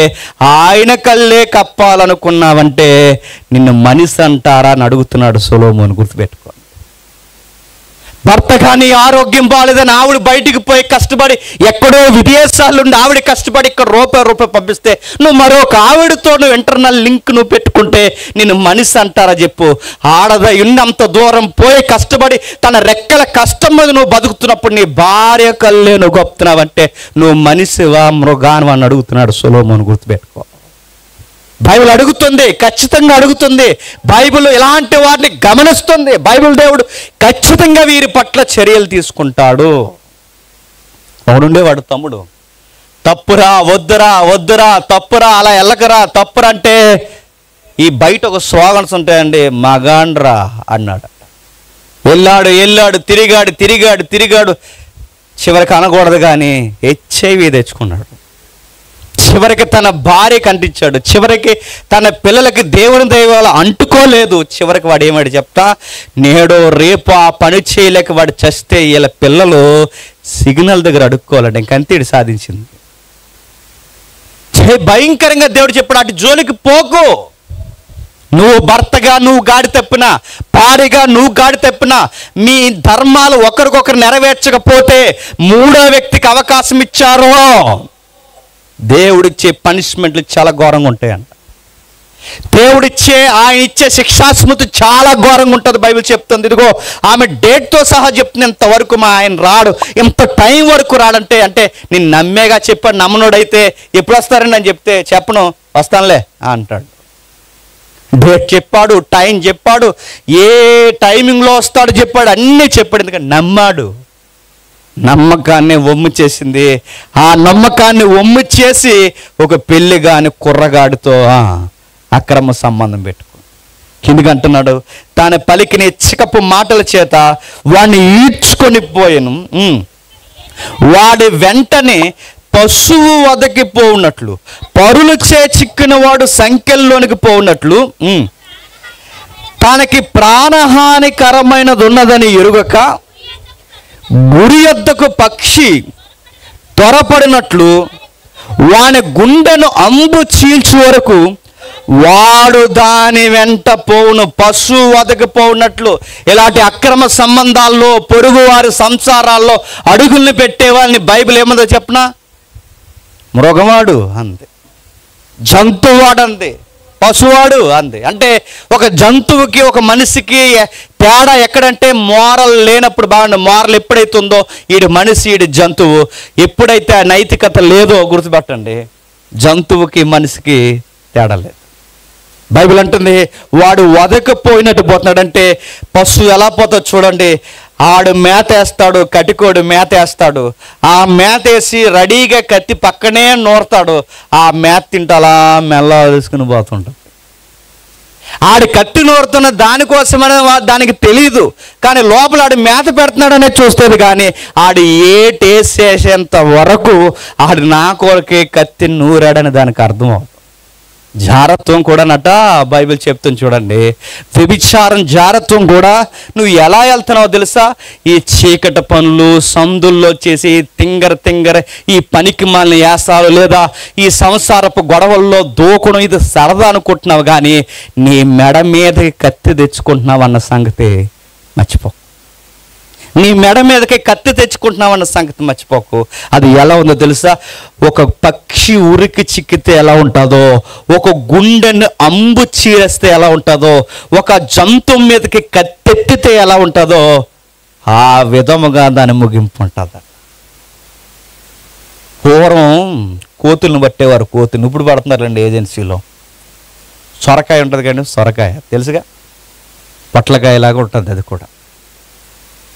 ఆయన కళ్ళే కప్పాలనుకున్నావంటే నిన్ను మనిషి అంటారా అని అడుగుతున్నాడు సొలొమోను. గుర్తుపెట్టుకో. భర్త కానీ ఆరోగ్యం బాగాలేదని ఆవిడ బయటికి పోయి కష్టపడి, ఎక్కడో విదేశాల్లో ఉండి ఆవిడ కష్టపడి ఇక్కడ రూపాయి పంపిస్తే నువ్వు మరొక ఆవిడతో నువ్వు ఇంటర్నల్ లింక్ నువ్వు పెట్టుకుంటే నిన్ను మనిషి అంటారా చెప్పు? ఆడద ఉన్నంత దూరం పోయి కష్టపడి తన రెక్కల కష్టం మీద నువ్వు బతుకుతున్నప్పుడు నీ భార్య కళ్ళే నువ్వు గొప్పతున్నావంటే నువ్వు మనిషివా మృగాను అని అడుగుతున్నాడు సొలొమోను. గుర్తుపెట్టుకో. బైబిల్ అడుగుతుంది, ఖచ్చితంగా అడుగుతుంది. బైబిల్ ఇలాంటి వారిని గమనిస్తుంది. బైబిల్ దేవుడు ఖచ్చితంగా వీరి పట్ల చర్యలు తీసుకుంటాడు. వాడుండేవాడు తమ్ముడు, తప్పురా వద్దురా తప్పురా అలా వెళ్ళకరా తప్పురా అంటే ఈ బయట ఒక స్లోగన్స్ ఉంటాయండి, మగాండ్రా అన్నాడు. వెళ్ళాడు తిరిగాడు చివరికి అనకూడదు కానీ HIV తెచ్చుకున్నాడు. చివరికి తన భార్య కంటించాడు. చివరికి తన పిల్లలకి దేవుని దైవాలు అంటుకోలేదు. చివరికి వాడు ఏమాడు చెప్తా, నేడో రేపు ఆ పని చేయలేక వాడు చస్తే వీళ్ళ పిల్లలు సిగ్నల్ దగ్గర అడుక్కోవాలంటే ఇంకంతేడు సాధించింది. భయంకరంగా దేవుడు చెప్పాడు, అటు జోలికి పోకు. నువ్వు భర్తగా నువ్వు గాడి తప్పినా, భార్యగా నువ్వు గాడి తప్పినా, మీ ధర్మాలు ఒకరికొకరు నెరవేర్చకపోతే మూడో వ్యక్తికి అవకాశం ఇచ్చారో దేవుడిచ్చే పనిష్మెంట్లు చాలా ఘోరంగా ఉంటాయంట. ఆయన ఇచ్చే శిక్షాస్మృతి చాలా ఘోరంగా ఉంటుంది. బైబిల్ చెప్తుంది. ఇదిగో ఆమె డేట్తో సహా చెప్తుంది, ఇంతవరకు ఆయన రాడు, ఇంత టైం వరకు రాడంటే అంటే నేను నమ్మేగా చెప్పాడు. నమ్మనుడైతే ఎప్పుడు వస్తారని నేను చెప్తే చెప్పను, వస్తానులే అంటాడు. డేట్ చెప్పాడు, టైం చెప్పాడు, ఏ టైమింగ్లో వస్తాడు చెప్పాడు, అన్నీ చెప్పాడు. ఎందుకంటే నమ్మాడు. నమ్మకాన్ని వమ్ము చేసింది. ఆ నమ్మకాన్ని వమ్ము చేసి ఒక పెళ్లి కాని కుర్రగాడితో అక్రమ సంబంధం పెట్టుకో. కిందికి అంటున్నాడు, తాను పలికిన చికపు మాటల చేత వాడిని ఈడ్చుకొని పోయాను. వాడి వెంటనే పశువు వదకి పోవున్నట్లు, పరులు చే చిక్కిన వాడు సంఖ్యల్లోనికి పోవున్నట్లు, తనకి ప్రాణహానికరమైనది ఉన్నదని ఎరుగక గురి యొద్దకు పక్షి త్వరపడినట్లు వాని గుండెను అంబు చీల్చు వరకు వాడు దాని వెంట పోవును. పశువు వదకపోవునట్లు ఇలాంటి అక్రమ సంబంధాల్లో, పొరుగు వారి సంసారాల్లో అడుగుల్ని పెట్టే వాళ్ళని బైబిల్ ఏమందో చెప్పనా? మృగవాడు అంది, జంతువాడు అంది, పశువాడు అంది. అంటే ఒక జంతువుకి ఒక మనిషికి తేడా ఎక్కడంటే మోరల్ లేనప్పుడు. బాగుంది, మోరల్ ఎప్పుడైతే ఉందో ఈడు మనిషి, ఈడు జంతువు. ఎప్పుడైతే ఆ నైతికత లేదో గుర్తుపెట్టండి, జంతువుకి మనిషికి తేడా లేదు. బైబిల్ అంటుంది వాడు వదకపోయినట్టు పోతున్నాడంటే పశువు ఎలా పోతుందో చూడండి. ఆడు మేత వేస్తాడు, కటికోడు మేత వేస్తాడు, ఆ మేత వేసి రెడీగా కత్తి పక్కనే నూరుతాడు, ఆ మేత తింటూ అలా మెల్ల తీసుకుని పోతుంటాడు. ఆడి కత్తి నూరుతున్న దానికోసమనే దానికి తెలియదు, కానీ లోపల ఆడు మేత పెడుతున్నాడనే చూస్తుంది. కానీ ఆడు ఏటేసేసేంత వరకు ఆడు నా కొరకే కత్తి నూరాడని దానికి అర్థం అవుతుంది. జారత్వం కూడా బైబిల్ చెప్తుంది చూడండి. వ్యభిచారం, జారత్వం కూడా నువ్వు ఎలా వెళ్తున్నావో తెలుసా? ఈ చీకటి పనులు, సందుల్లో చేసి తింగర ఈ పనికి మాలిన యాసాలు, లేదా ఈ సంసారపు గొడవల్లో దూకడం, ఇది సరదా అనుకుంటున్నావు. కానీ నీ మెడ మీదకి కత్తి తెచ్చుకుంటున్నావు అన్న సంగతి మర్చిపో. నీ మెడ మీదకి కత్తి తెచ్చుకుంటున్నావు అన్న సంగతి మర్చిపోకు. అది ఎలా ఉందో తెలుసా? ఒక పక్షి ఉరికి చిక్కితే ఎలా ఉంటుందో, ఒక గుండెను అంబు చీరేస్తే ఎలా ఉంటుందో, ఒక జంతువు మీదకి కత్తెత్తితే ఎలా ఉంటుందో, ఆ విధముగా దాని ముగింపు ఉంటుంది. పూర్వం కోతులను పట్టేవారు, కోతులు ఇప్పుడు పడుతున్నారండి ఏజెన్సీలో. సొరకాయ ఉంటుంది కానీ, సొరకాయ తెలుసుగా, పొట్లకాయలాగా ఉంటుంది అది కూడా.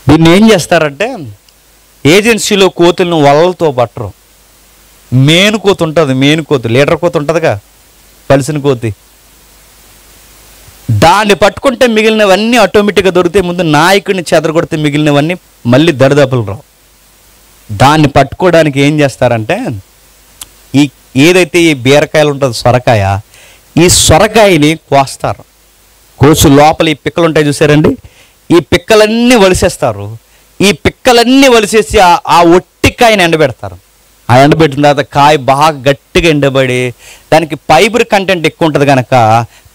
దీన్ని ఏం చేస్తారంటే ఏజెన్సీలో కోతులను వలలతో పట్టరు. మేను కోతి ఉంటుంది, మేను కోతి, లీటర్ కోతి ఉంటుందిగా, కలిసిన కోతి, దాన్ని పట్టుకుంటే మిగిలినవన్నీ ఆటోమేటిక్గా దొరికితే, ముందు నాయకుడిని చెదరగొడితే మిగిలినవన్నీ మళ్ళీ దరిదాపులు రావు. దాన్ని పట్టుకోవడానికి ఏం చేస్తారంటే ఏదైతే ఈ బీరకాయలు ఉంటుందో సొరకాయ, ఈ సొరకాయని కోస్తారు. కోసు లోపల ఈ పిక్కలు ఉంటాయి చూసారండి, ఈ పిక్కలన్నీ వలిసేస్తారు. ఈ పిక్కలన్నీ వలిసేసి ఆ ఒట్టికాయని ఎండబెడతారు. ఆ ఎండబెట్టిన తర్వాత కాయ బాగా గట్టిగా ఎండబడి దానికి ఫైబర్ కంటెంట్ ఎక్కువ ఉంటుంది కనుక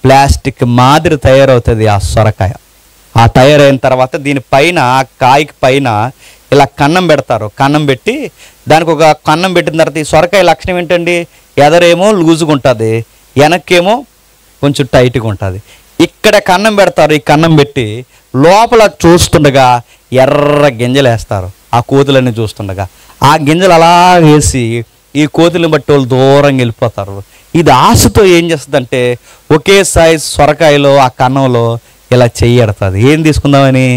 ప్లాస్టిక్ మాదిరి తయారవుతుంది ఆ సొరకాయ. ఆ తయారైన తర్వాత దీనిపైన, ఆ కాయకి పైన ఇలా కన్నం పెడతారు. కన్నం పెట్టి దానికి ఒక కన్నం పెట్టిన తర్వాత ఈ సొరకాయ లక్షణం ఏంటండి? ఎదరేమో లూజుగా ఉంటుంది, వెనక్కేమో కొంచెం టైట్గా ఉంటుంది. ఇక్కడ కన్నం పెడతారు. ఈ కన్నం పెట్టి లోపల చూస్తుండగా ఎర్ర గింజలు వేస్తారు. ఆ కోతులన్నీ చూస్తుండగా ఆ గింజలు అలా వేసి ఈ కోతులను బట్టి వాళ్ళు దూరంగా వెళ్ళిపోతారు. ఇది ఆశతో ఏం చేస్తుందంటే ఒకే సైజ్ సొరకాయలో ఆ కన్నంలో ఇలా చెయ్యి పెడుతుంది. ఏం తీసుకుందామని?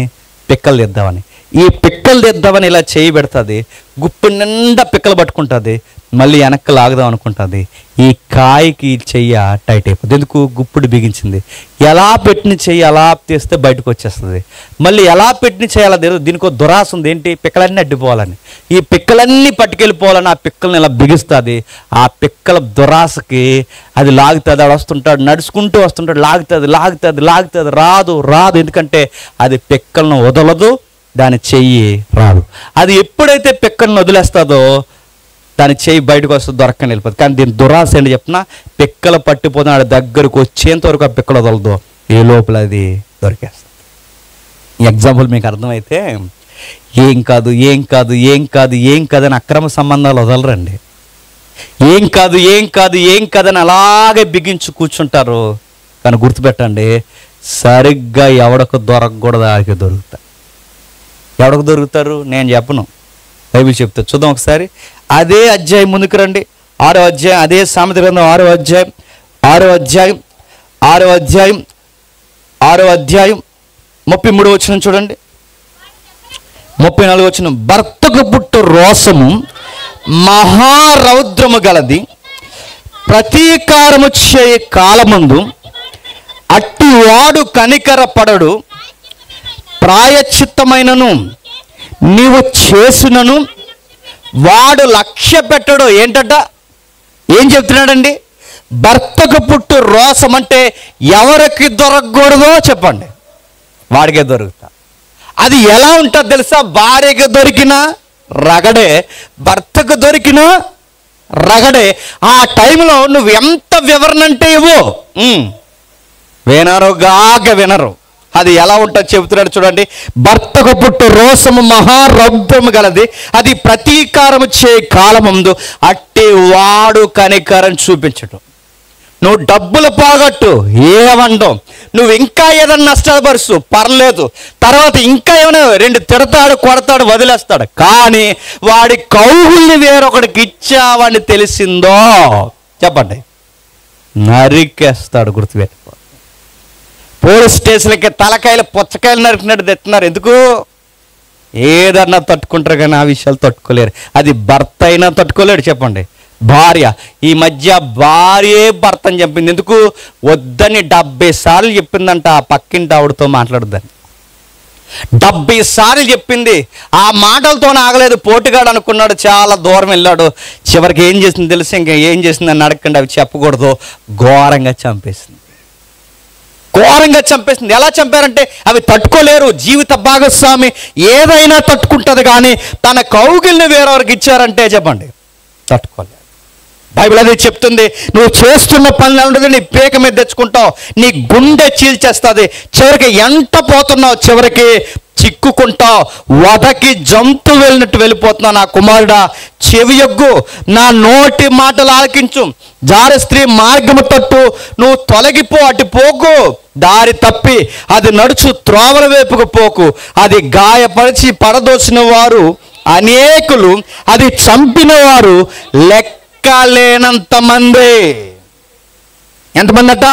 పిక్కలు తెద్దామని. ఈ పిక్కలు తెద్దామని ఇలా చేయి పెడుతుంది. గుప్పు నిండా పిక్కలు పట్టుకుంటుంది. మళ్ళీ వెనక్కి లాగుదాం అనుకుంటుంది. ఈ కాయకి చెయ్యి టైట్ అయిపోతుంది. ఎందుకు? గుప్పుడు బిగించింది. ఎలా పెట్టిన చెయ్యి అలా తీస్తే బయటకు వచ్చేస్తుంది. మళ్ళీ ఎలా పెట్టిన చేయాలో తెలియదు. దీనికి దురాశ ఉంది. ఏంటి? పిక్కలన్నీ అడ్డిపోవాలని, ఈ పిక్కలన్నీ పట్టుకెళ్ళిపోవాలని ఆ పిక్కల్ని ఇలా బిగిస్తుంది. ఆ పిక్కల దురాశకి అది లాగుతుంది. ఆడు వస్తుంటాడు, నడుచుకుంటూ వస్తుంటాడు, లాగుతుంది, రాదు. ఎందుకంటే అది పిక్కలను వదలదు, దాని చెయ్యి రాదు. అది ఎప్పుడైతే పిక్కలను వదిలేస్తుందో దాని చెయ్యి బయటకు వస్తే దొరకని వెళ్ళిపోతుంది. కానీ దీని దురాశ ఏంటి చెప్పిన? పిక్కలు పట్టిపోతున్న ఆడ దగ్గరకు వచ్చేంత వరకు ఆ పిక్కలు వదలదు, ఏ లోపల అది దొరికేస్తుంది. ఈ ఎగ్జాంపుల్ మీకు అర్థమైతే ఏం కాదు అని అక్రమ సంబంధాలు వదలరండి. ఏం కాదు అని అలాగే బిగించి కూర్చుంటారు. కానీ గుర్తుపెట్టండి, సరిగ్గా ఎవడకు దొరకకూడదు ఆడికి దొరుకుతారు. ఎవడకు దొరుకుతారు? నేను చెప్పను, బైబిల్ చెప్తా. చూద్దాం ఒకసారి. అదే అధ్యాయం ముందుకు రండి. 6వ అధ్యాయం, అదే సామెత గ్రంథం 6వ అధ్యాయం 33వ వచనం చూడండి. 34వ వచనం. భర్తకు పుట్టు రోషము మహారౌద్రము గలది, ప్రతీకారము చేయ కాలమందు అట్టి వాడు కనికర పడడు, ప్రాయశ్చిత్తమైనను నీవు చేసినను వాడు లక్ష్య పెట్టడు. ఏంటట? ఏం చెప్తున్నాడండి? భర్తకు పుట్టు రోషం అంటే ఎవరికి దొరకకూడదో చెప్పండి, వాడికే దొరుకుతా. అది ఎలా ఉంటుంది తెలుసా? భార్యకు దొరికిన రగడే, భర్తకు దొరికిన రగడే. ఆ టైంలో నువ్వు ఎంత వివరణ అంటే ఇవ్వు, వినరు గాక వినరు. అది ఎలా ఉంటుందో చెబుతున్నాడు చూడండి. భర్తకు పుట్టు రోషము మహారౌద్రము గలది, అది ప్రతీకారము చే కాలముందు అట్టి వాడు కనికరం చూపించటం. నువ్వు డబ్బులు పోగొట్టు ఏమండం, నువ్వు ఇంకా ఏదన్నా నష్టపరుచు పర్లేదు, తర్వాత ఇంకా ఏమైనా 2 తిడతాడు, కొడతాడు, వదిలేస్తాడు. కానీ వాడి కౌగుల్ని వేరొకడికి ఇచ్చావని తెలిసిందో చెప్పండి, నరికేస్తాడు. గుర్తుపెట్టుకో. పోలీస్ స్టేషన్లకి తలకాయలు పుచ్చకాయలు నరికినట్టు తెస్తున్నారు. ఎందుకు? ఏదన్నా తట్టుకుంటారు కానీ ఆ విషయాలు తట్టుకోలేరు. అది భర్త అయినా తట్టుకోలేడు. చెప్పండి, భార్య. ఈ మధ్య భార్యే భర్తని చెప్పింది. ఎందుకు? వద్దని 70 సార్లు చెప్పిందంట ఆ పక్కింటి ఆవిడతో మాట్లాడద్దని. 70 సార్లు చెప్పింది. ఆ మాటలతో ఆగలేదు. పోటుగాడు అనుకున్నాడు, చాలా దూరం వెళ్ళాడు. చివరికి ఏం చేసింది తెలిసి, ఇంకా ఏం చేసిందని అడగండి, అవి చెప్పకూడదు, ఘోరంగా చంపేసింది. ఘోరంగా చంపేసింది. ఎలా చంపారంటే అవి తట్టుకోలేరు. జీవిత భాగస్వామి ఏదైనా తట్టుకుంటుంది, కానీ తన కౌగిల్ని వేరెవరికి ఇచ్చారంటే చెప్పండి తట్టుకోలేరు. బైబిల్ అది చెప్తుంది. నువ్వు చేస్తున్న పనులు ఉంటుంది, నీ పేక మీద తెచ్చుకుంటావు, నీ గుండె చీల్చేస్తుంది. చివరికి ఎంట పోతున్నావు, చివరికి చిక్కుకుంటావు, వదకి జంతు వెళ్ళినట్టు వెళ్ళిపోతున్నావు. నా కుమారుడా, చెవియొగ్గు, నా నోటి మాటలు ఆలకించు. జార స్త్రీ మార్గము తట్టు నువ్వు తొలగిపో, అటు పోకు. దారి తప్పి అది నడుచు త్రోవల వైపుకు పోకు. అది గాయపరిచి పడదోసిన వారు అనేకులు, అది చంపిన వారు లెక్కలేనంత మంది. ఎంతమంది అట?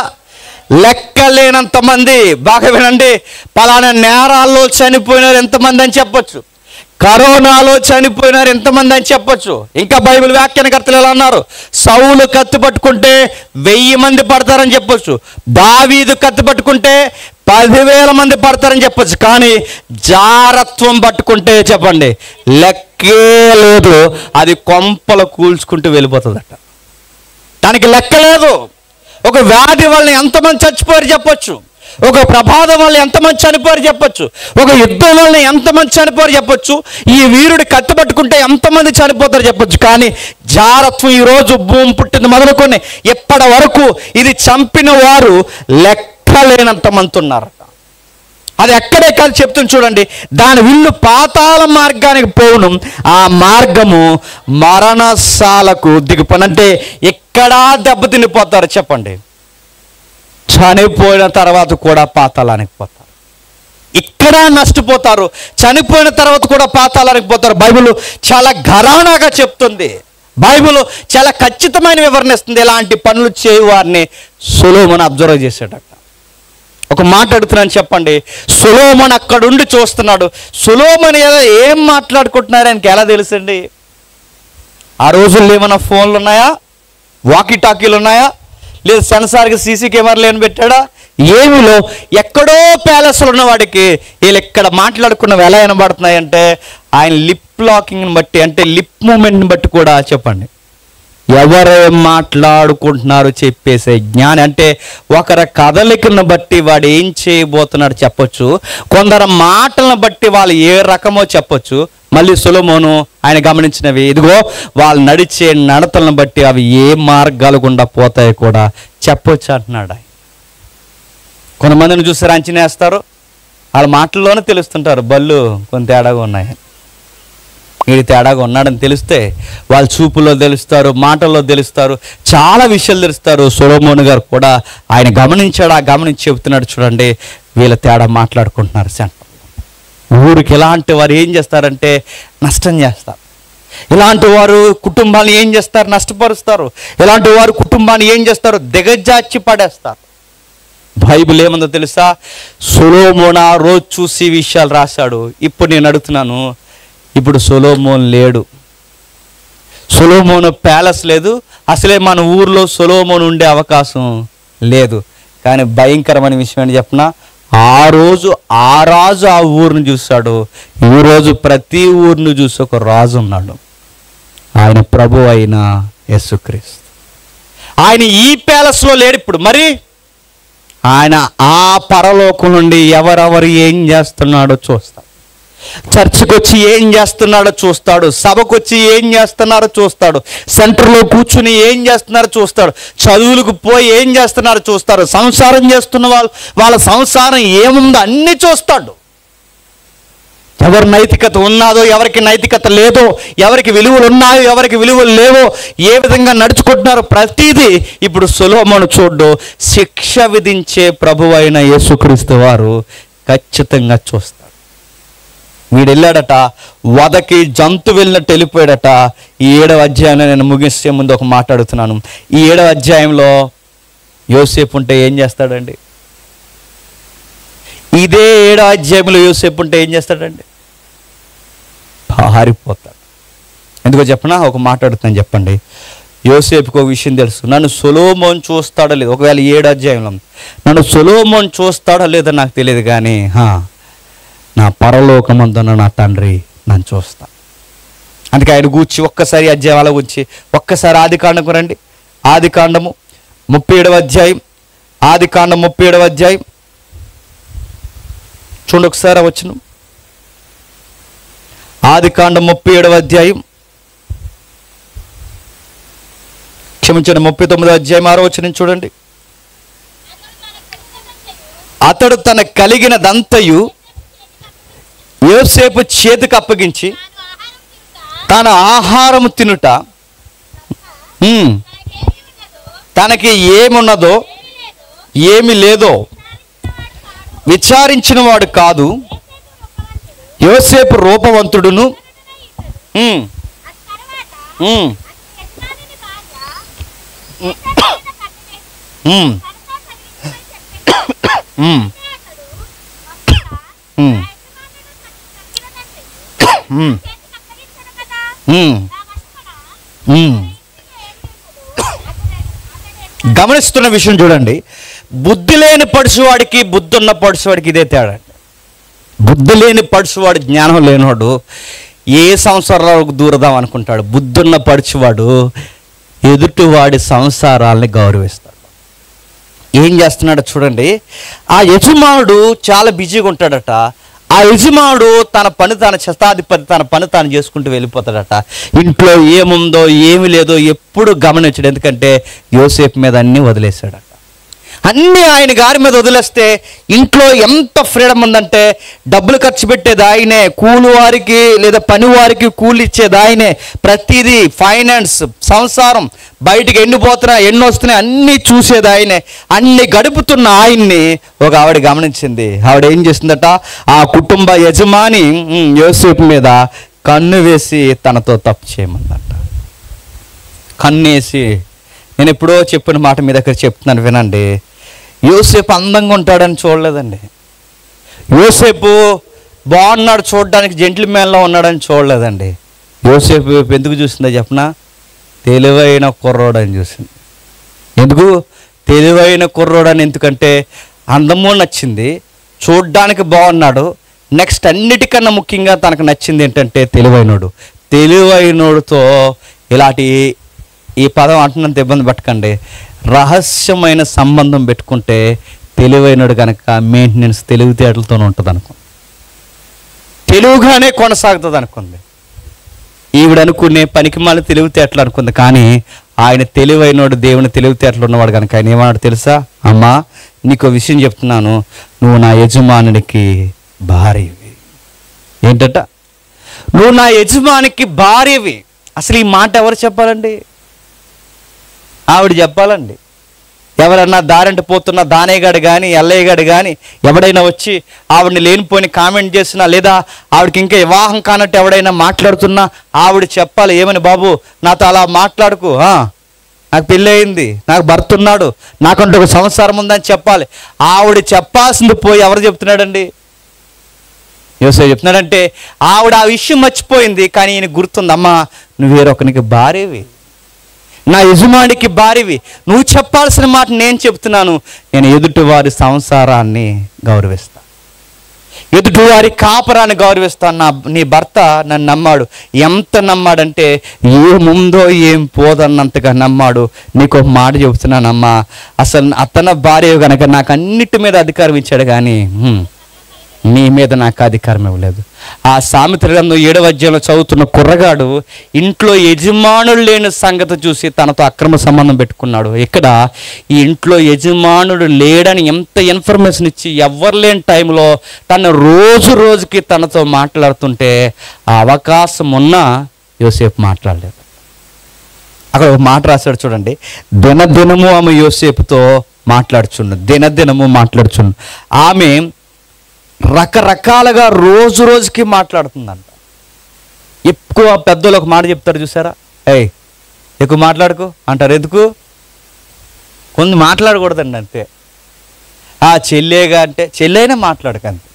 లెక్కలేనంత మంది. బాగా వినండి. పలానా నేరాల్లో చనిపోయినారు ఎంతమంది అని చెప్పొచ్చు, కరోనాలో చనిపోయినారు ఎంతమంది అని చెప్పొచ్చు. ఇంకా బైబిల్ వ్యాఖ్యానకర్తలు ఎలా అన్నారు? సౌలు కత్తి పట్టుకుంటే 1000 మంది పడతారని చెప్పొచ్చు, దావీదు కత్తి పట్టుకుంటే 10,000 మంది పడతారని చెప్పొచ్చు. కానీ జారత్వం పట్టుకుంటే చెప్పండి లెక్కే లేదు, అది కొంపలు కూల్చుకుంటూ వెళ్ళిపోతుందట. దానికి లెక్క లేదు. ఒక వ్యాధి వల్ల ఎంతమంది చచ్చిపోయారు చెప్పొచ్చు, ఒక ప్రమాదం వల్ల ఎంతమంది చనిపోయారు చెప్పొచ్చు, ఒక యుద్ధం వల్ల ఎంతమంది చనిపోయారు చెప్పొచ్చు, ఈ వీరుడి కత్తి పట్టుకుంటే ఎంతమంది చనిపోతారు చెప్పొచ్చు. కానీ జారత్వం ఈరోజు భూమి పుట్టింది మొదలుకొని ఎప్పటి వరకు ఇది చంపిన వారు లెక్కలేనంత మంది ఉన్నారట. అది ఎక్కడే కాదు చెప్తుంది చూడండి. దాని విల్లు పాతాళ మార్గానికి పోవును, ఆ మార్గము మరణశాలకు దిగుపనంటే ఎక్కడా దెబ్బతినిపోతారు చెప్పండి. చనిపోయిన తర్వాత కూడా పాతాళానికి పోతారు, ఇక్కడ నష్టపోతారు. చనిపోయిన తర్వాత కూడా పాతాళానికి పోతారు. బైబిల్ చాలా ఘరానాగా చెప్తుంది. బైబిల్ చాలా ఖచ్చితమైన వివరణ ఇస్తుంది. ఇలాంటి పనులు చేయు వారిని సొలొమోను అబ్జర్వ్ చేసేటట్టు. ఒక మాట అడుగుతున్నాను చెప్పండి. సొలొమోను అక్కడుండి చూస్తున్నాడు. సొలొమోను ఏం మాట్లాడుకుంటున్నారు ఆయనకి ఎలా తెలుసండి? ఆ రోజుల్లో ఏమైనా ఫోన్లు ఉన్నాయా, వాకీ టాకీలు ఉన్నాయా, లేదు సెన్సార్కి సీసీ కెమెరాలు ఏమి పెట్టాడా? ఏమిలో ఎక్కడో ప్యాలెస్లో ఉన్న వాడికి వీళ్ళు ఎక్కడ మాట్లాడుకున్నవి ఎలా వినబడుతున్నాయంటే ఆయన లిప్ లాకింగ్ని బట్టి, అంటే లిప్ మూమెంట్ని బట్టి కూడా చెప్పండి ఎవరేం మాట్లాడుకుంటున్నారు చెప్పేసే జ్ఞాని. అంటే ఒకరి కదలికను బట్టి వాడు ఏం చేయబోతున్నాడు చెప్పొచ్చు, కొందరు మాటలను బట్టి వాళ్ళు ఏ రకమో చెప్పొచ్చు. మళ్ళీ సొలొమోను ఆయన గమనించినవి, ఇదిగో వాళ్ళు నడిచే నడతలను బట్టి అవి ఏ మార్గాలు గుండా పోతాయో కూడా చెప్పొచ్చు అంటున్నాడు. కొంతమందిని చూస్తారు అంచనా వేస్తారు, వాళ్ళ మాటల్లోనే తెలుస్తుంటారు బళ్ళు కొంత తేడాగా ఉన్నాయి. వీడి తేడాగా ఉన్నాడని తెలిస్తే వాళ్ళ చూపుల్లో తెలుస్తారు, మాటల్లో తెలుస్తారు, చాలా విషయాలు తెలుస్తారు. సొలొమోను గారు కూడా ఆయన గమనించాడు. ఆ గమనించి చెబుతున్నాడు చూడండి, వీళ్ళ తేడా మాట్లాడుకుంటున్నారు సెంటర్. ఊరికి ఇలాంటి వారు ఏం చేస్తారంటే నష్టం చేస్తారు. ఇలాంటి వారు కుటుంబాన్ని ఏం చేస్తారు? నష్టపరుస్తారు. ఇలాంటి వారు కుటుంబాన్ని ఏం చేస్తారు? దిగజార్చి పడేస్తారు. బైబిల్ ఏముందో తెలుసా? సొలొమోను ఆ రోజు చూసి విషయాలు రాశాడు. ఇప్పుడు నేను అడుగుతున్నాను, ఇప్పుడు సొలొమోను లేడు, సొలొమోను ప్యాలెస్ లేదు, అసలే మన ఊర్లో సొలొమోను ఉండే అవకాశం లేదు. కానీ భయంకరమైన విషయం ఏంటి చెప్పనా? ఆ రోజు ఆ రాజు ఆ ఊరిని చూశాడు, ఈరోజు ప్రతి ఊరిని చూసి ఒక రాజు ఉన్నాడు. ఆయన ప్రభు అయిన యేసుక్రీస్తు. ఆయన ఈ ప్యాలెస్లో లేడు ఇప్పుడు, మరి ఆయన ఆ పరలోకం నుండి ఎవరెవరు ఏం చేస్తున్నాడో చూస్తాడు. చర్చికి వచ్చి ఏం చేస్తున్నాడో చూస్తాడు, సభకు వచ్చి ఏం చేస్తున్నారో చూస్తాడు, సెంటర్లో కూర్చుని ఏం చేస్తున్నారో చూస్తాడు, చదువులకు పోయి ఏం చేస్తున్నారో చూస్తాడు, సంసారం చేస్తున్న వాళ్ళ సంసారం ఏముందో అన్నీ చూస్తాడు. ఎవరి నైతికత ఉన్నాదో, ఎవరికి నైతికత లేదో, ఎవరికి విలువలు ఉన్నాయో, ఎవరికి విలువలు లేవో, ఏ విధంగా నడుచుకుంటున్నారో ప్రతిదీ ఇప్పుడు సొలొమోను చూడ్డు. శిక్ష విధించే ప్రభువైన యేసుక్రీస్తు వారు ఖచ్చితంగా చూస్తాడు. వీడు వెళ్ళాడట, వదకి జంతు వెళ్ళినట్టు వెళ్ళిపోయాడట. ఈ 7వ అధ్యాయంలో నేను ముగిసే ముందు ఒక మాట్లాడుతున్నాను. ఈ 7వ అధ్యాయంలో యోసేపు ఉంటే ఏం చేస్తాడండి? ఇదే 7వ అధ్యాయంలో యోసేపు ఉంటే ఏం చేస్తాడండి? పారిపోతాడు. ఎందుకో చెప్పనా? ఒక మాట్లాడుతున్నాను, చెప్పండి. యోసేపుకు ఒక విషయం తెలుసు, నన్ను సొలొమోను చూస్తాడో లేదు. ఒకవేళ 7వ అధ్యాయంలో నన్ను సొలొమోను చూస్తాడో లేదో నాకు తెలియదు, కానీ నా పరలోకమందున్న నా తండ్రి నన్ను చూస్తా. అందుకే ఆయన గూర్చి ఒక్కసారి అధ్యాయాల గురించి ఒక్కసారి ఆదికాండకు రండి. ఆదికాండము 37వ అధ్యాయం, ఆదికాండం 37వ అధ్యాయం చూడండి ఒకసారి. వచ్చును ఆదికాండం 37వ అధ్యాయం, క్షమించండి 39వ అధ్యాయం 6వ వచనం చూడండి. అతడు తన కలిగినదంతయు యోసేపు చేతికి అప్పగించి తన ఆహారము తినుట, తనకి ఏమున్నదో ఏమి లేదో విచారించిన వాడు కాదు. యోసేపు రూపవంతుడును, గమనిస్తున్న విషయం చూడండి. బుద్ధి లేని పడుచువాడికి బుద్ధి ఉన్న పడుచువాడికి ఇదే తేడా. బుద్ధి లేని పడుచువాడు, జ్ఞానం లేనివాడు ఏ సంసారాలకు దూరదాం అనుకుంటాడు. బుద్ధున్న పడుచువాడు ఎదుటివాడి సంసారాలని గౌరవిస్తాడు. ఏం చేస్తున్నాడో చూడండి. ఆ యజమానుడు చాలా బిజీగా ఉంటాడట. ఆ యజమానుడు తన పని తాను, శతాధిపతి తన పని తాను చేసుకుంటూ వెళ్ళిపోతాడట. ఇంట్లో ఏముందో ఏమి లేదో ఎప్పుడు గమనించాడు. ఎందుకంటే యోసేపు మీద అన్నీ వదిలేశాడట. అన్నీ ఆయన గారి మీద వదిలేస్తే ఇంట్లో ఎంత ఫ్రీడమ్ ఉందంటే, డబ్బులు ఖర్చు పెట్టేది ఆయనే, కూలి వారికి లేదా పని వారికి కూలి ఇచ్చేది ఆయనే, ప్రతిదీ ఫైనాన్స్, సంసారం, బయటికి ఎన్నిపోతున్నాయి ఎన్ని వస్తున్నాయి అన్నీ చూసేది ఆయనే. అన్ని గడుపుతున్న ఆయన్ని ఒక ఆవిడ గమనించింది. ఆవిడ ఏం చేసిందట, ఆ కుటుంబ యజమాని యోసేపు మీద కన్ను వేసి తనతో తప్పు చేయమందట. కన్నేసి, నేను ఎప్పుడో చెప్పిన మాట మీ దగ్గర చెప్తున్నాను వినండి. యోసేపు అందంగా ఉంటాడని చూడలేదండి. యోసేపు బాగున్నాడు చూడడానికి, జెంటిల్మెన్లో ఉన్నాడని చూడలేదండి. యోసేపు ఎందుకు చూసిందో చెప్పనా? తెలివైన కుర్రోడని చూసింది. ఎందుకు తెలివైన కుర్రోడని? ఎందుకంటే అందము నచ్చింది, చూడ్డానికి బాగున్నాడు, నెక్స్ట్ అన్నిటికన్నా ముఖ్యంగా తనకు నచ్చింది ఏంటంటే తెలివైనోడు. తెలివైనోడుతో ఇలాంటి, ఈ పదం అంటున్నంత ఇబ్బంది పట్టకండి, రహస్యమైన సంబంధం పెట్టుకుంటే తెలివైనడు కనుక మెయింటెనెన్స్ తెలివితేటలతోనే ఉంటుంది అనుకోండి, తెలివిగానే కొనసాగుతుంది అనుకుంది. ఈవిడ అనుకునే పనికిమాల తెలివితేటలు అనుకుంది, కానీ ఆయన తెలివైనోడు, దేవుని తెలివితేటలు ఉన్నవాడు కనుక ఆయన ఏమన్నాడు తెలుసా? అమ్మా, నీకు విషయం చెప్తున్నాను, నువ్వు నా యజమానునికి భార్యవి. ఏంటట? నువ్వు నా యజమానికి భార్యవి. అసలు ఈ మాట ఎవరు చెప్పాలండి? ఆవిడ చెప్పాలండి. ఎవరన్నా దారంటే పోతున్నా దానయ్యగాడు కానీ ఎల్లయ్యగాడు కానీ ఎవడైనా వచ్చి ఆవిడని లేనిపోయిన కామెంట్ చేసినా, లేదా ఆవిడకి ఇంకా వివాహం కానట్టు ఎవడైనా మాట్లాడుతున్నా ఆవిడ చెప్పాలి, ఏమని, బాబు నాతో అలా మాట్లాడుకు, నాకు పెళ్ళి అయింది, నాకు భర్త ఉన్నాడు, నాకంటూ ఒక సంసారం ఉందని చెప్పాలి. ఆవిడ చెప్పాల్సింది పోయి ఎవరు చెప్తున్నాడండి? యోసేపు చెప్తున్నాడంటే ఆవిడ ఆ విషయం మర్చిపోయింది, కానీ ఈయన గుర్తుంది. అమ్మా, నువ్వు వేరొకరికి భార్యవి, నా యజమానికి భార్యవి, నువ్వు చెప్పాల్సిన మాట నేను చెప్తున్నాను. నేను ఎదుటివారి సంసారాన్ని గౌరవిస్తాను, ఎదుటివారి కాపరాన్ని గౌరవిస్తాను. నీ భర్త నన్ను నమ్మాడు. ఎంత నమ్మాడంటే ఏముందో ఏం పోదన్నంతగా నమ్మాడు. నీకు ఒక మాట చెబుతున్నానమ్మా, అసలు అతన భార్య కనుక నాకు అన్నిటి మీద అధికారం ఇచ్చాడు, కానీ నీ మీద నాకు అధికారం ఇవ్వలేదు. ఆ సామెతల గ్రంథం 7వ అధ్యాయంలో చదువుతున్న కుర్రగాడు ఇంట్లో యజమానుడు లేని సంగతి చూసి తనతో అక్రమ సంబంధం పెట్టుకున్నాడు. ఇక్కడ ఈ ఇంట్లో యజమానుడు లేడని ఎంత ఇన్ఫర్మేషన్ ఇచ్చి ఎవ్వరు లేని టైంలో తను రోజుకి తనతో మాట్లాడుతుంటే ఆ అవకాశం ఉన్నా యోసేపు మాట్లాడలేదు. అక్కడ ఒక మాట రాశాడు చూడండి, దినదినము ఆమె యోసేపుతో దినదినము మాట్లాడుచుండు. ఆమె రకరకాలుగా రోజుకి మాట్లాడుతుందంట. ఎక్కువ పెద్దలు ఒక మాట చెప్తారు చూసారా, ఏయ్ ఎక్కువ మాట్లాడుకో అంటారు. ఎందుకు? కొంచెం మాట్లాడకూడదండి అంతే. ఆ చెల్లేగా అంటే చెల్లైనా మాట్లాడకంతే,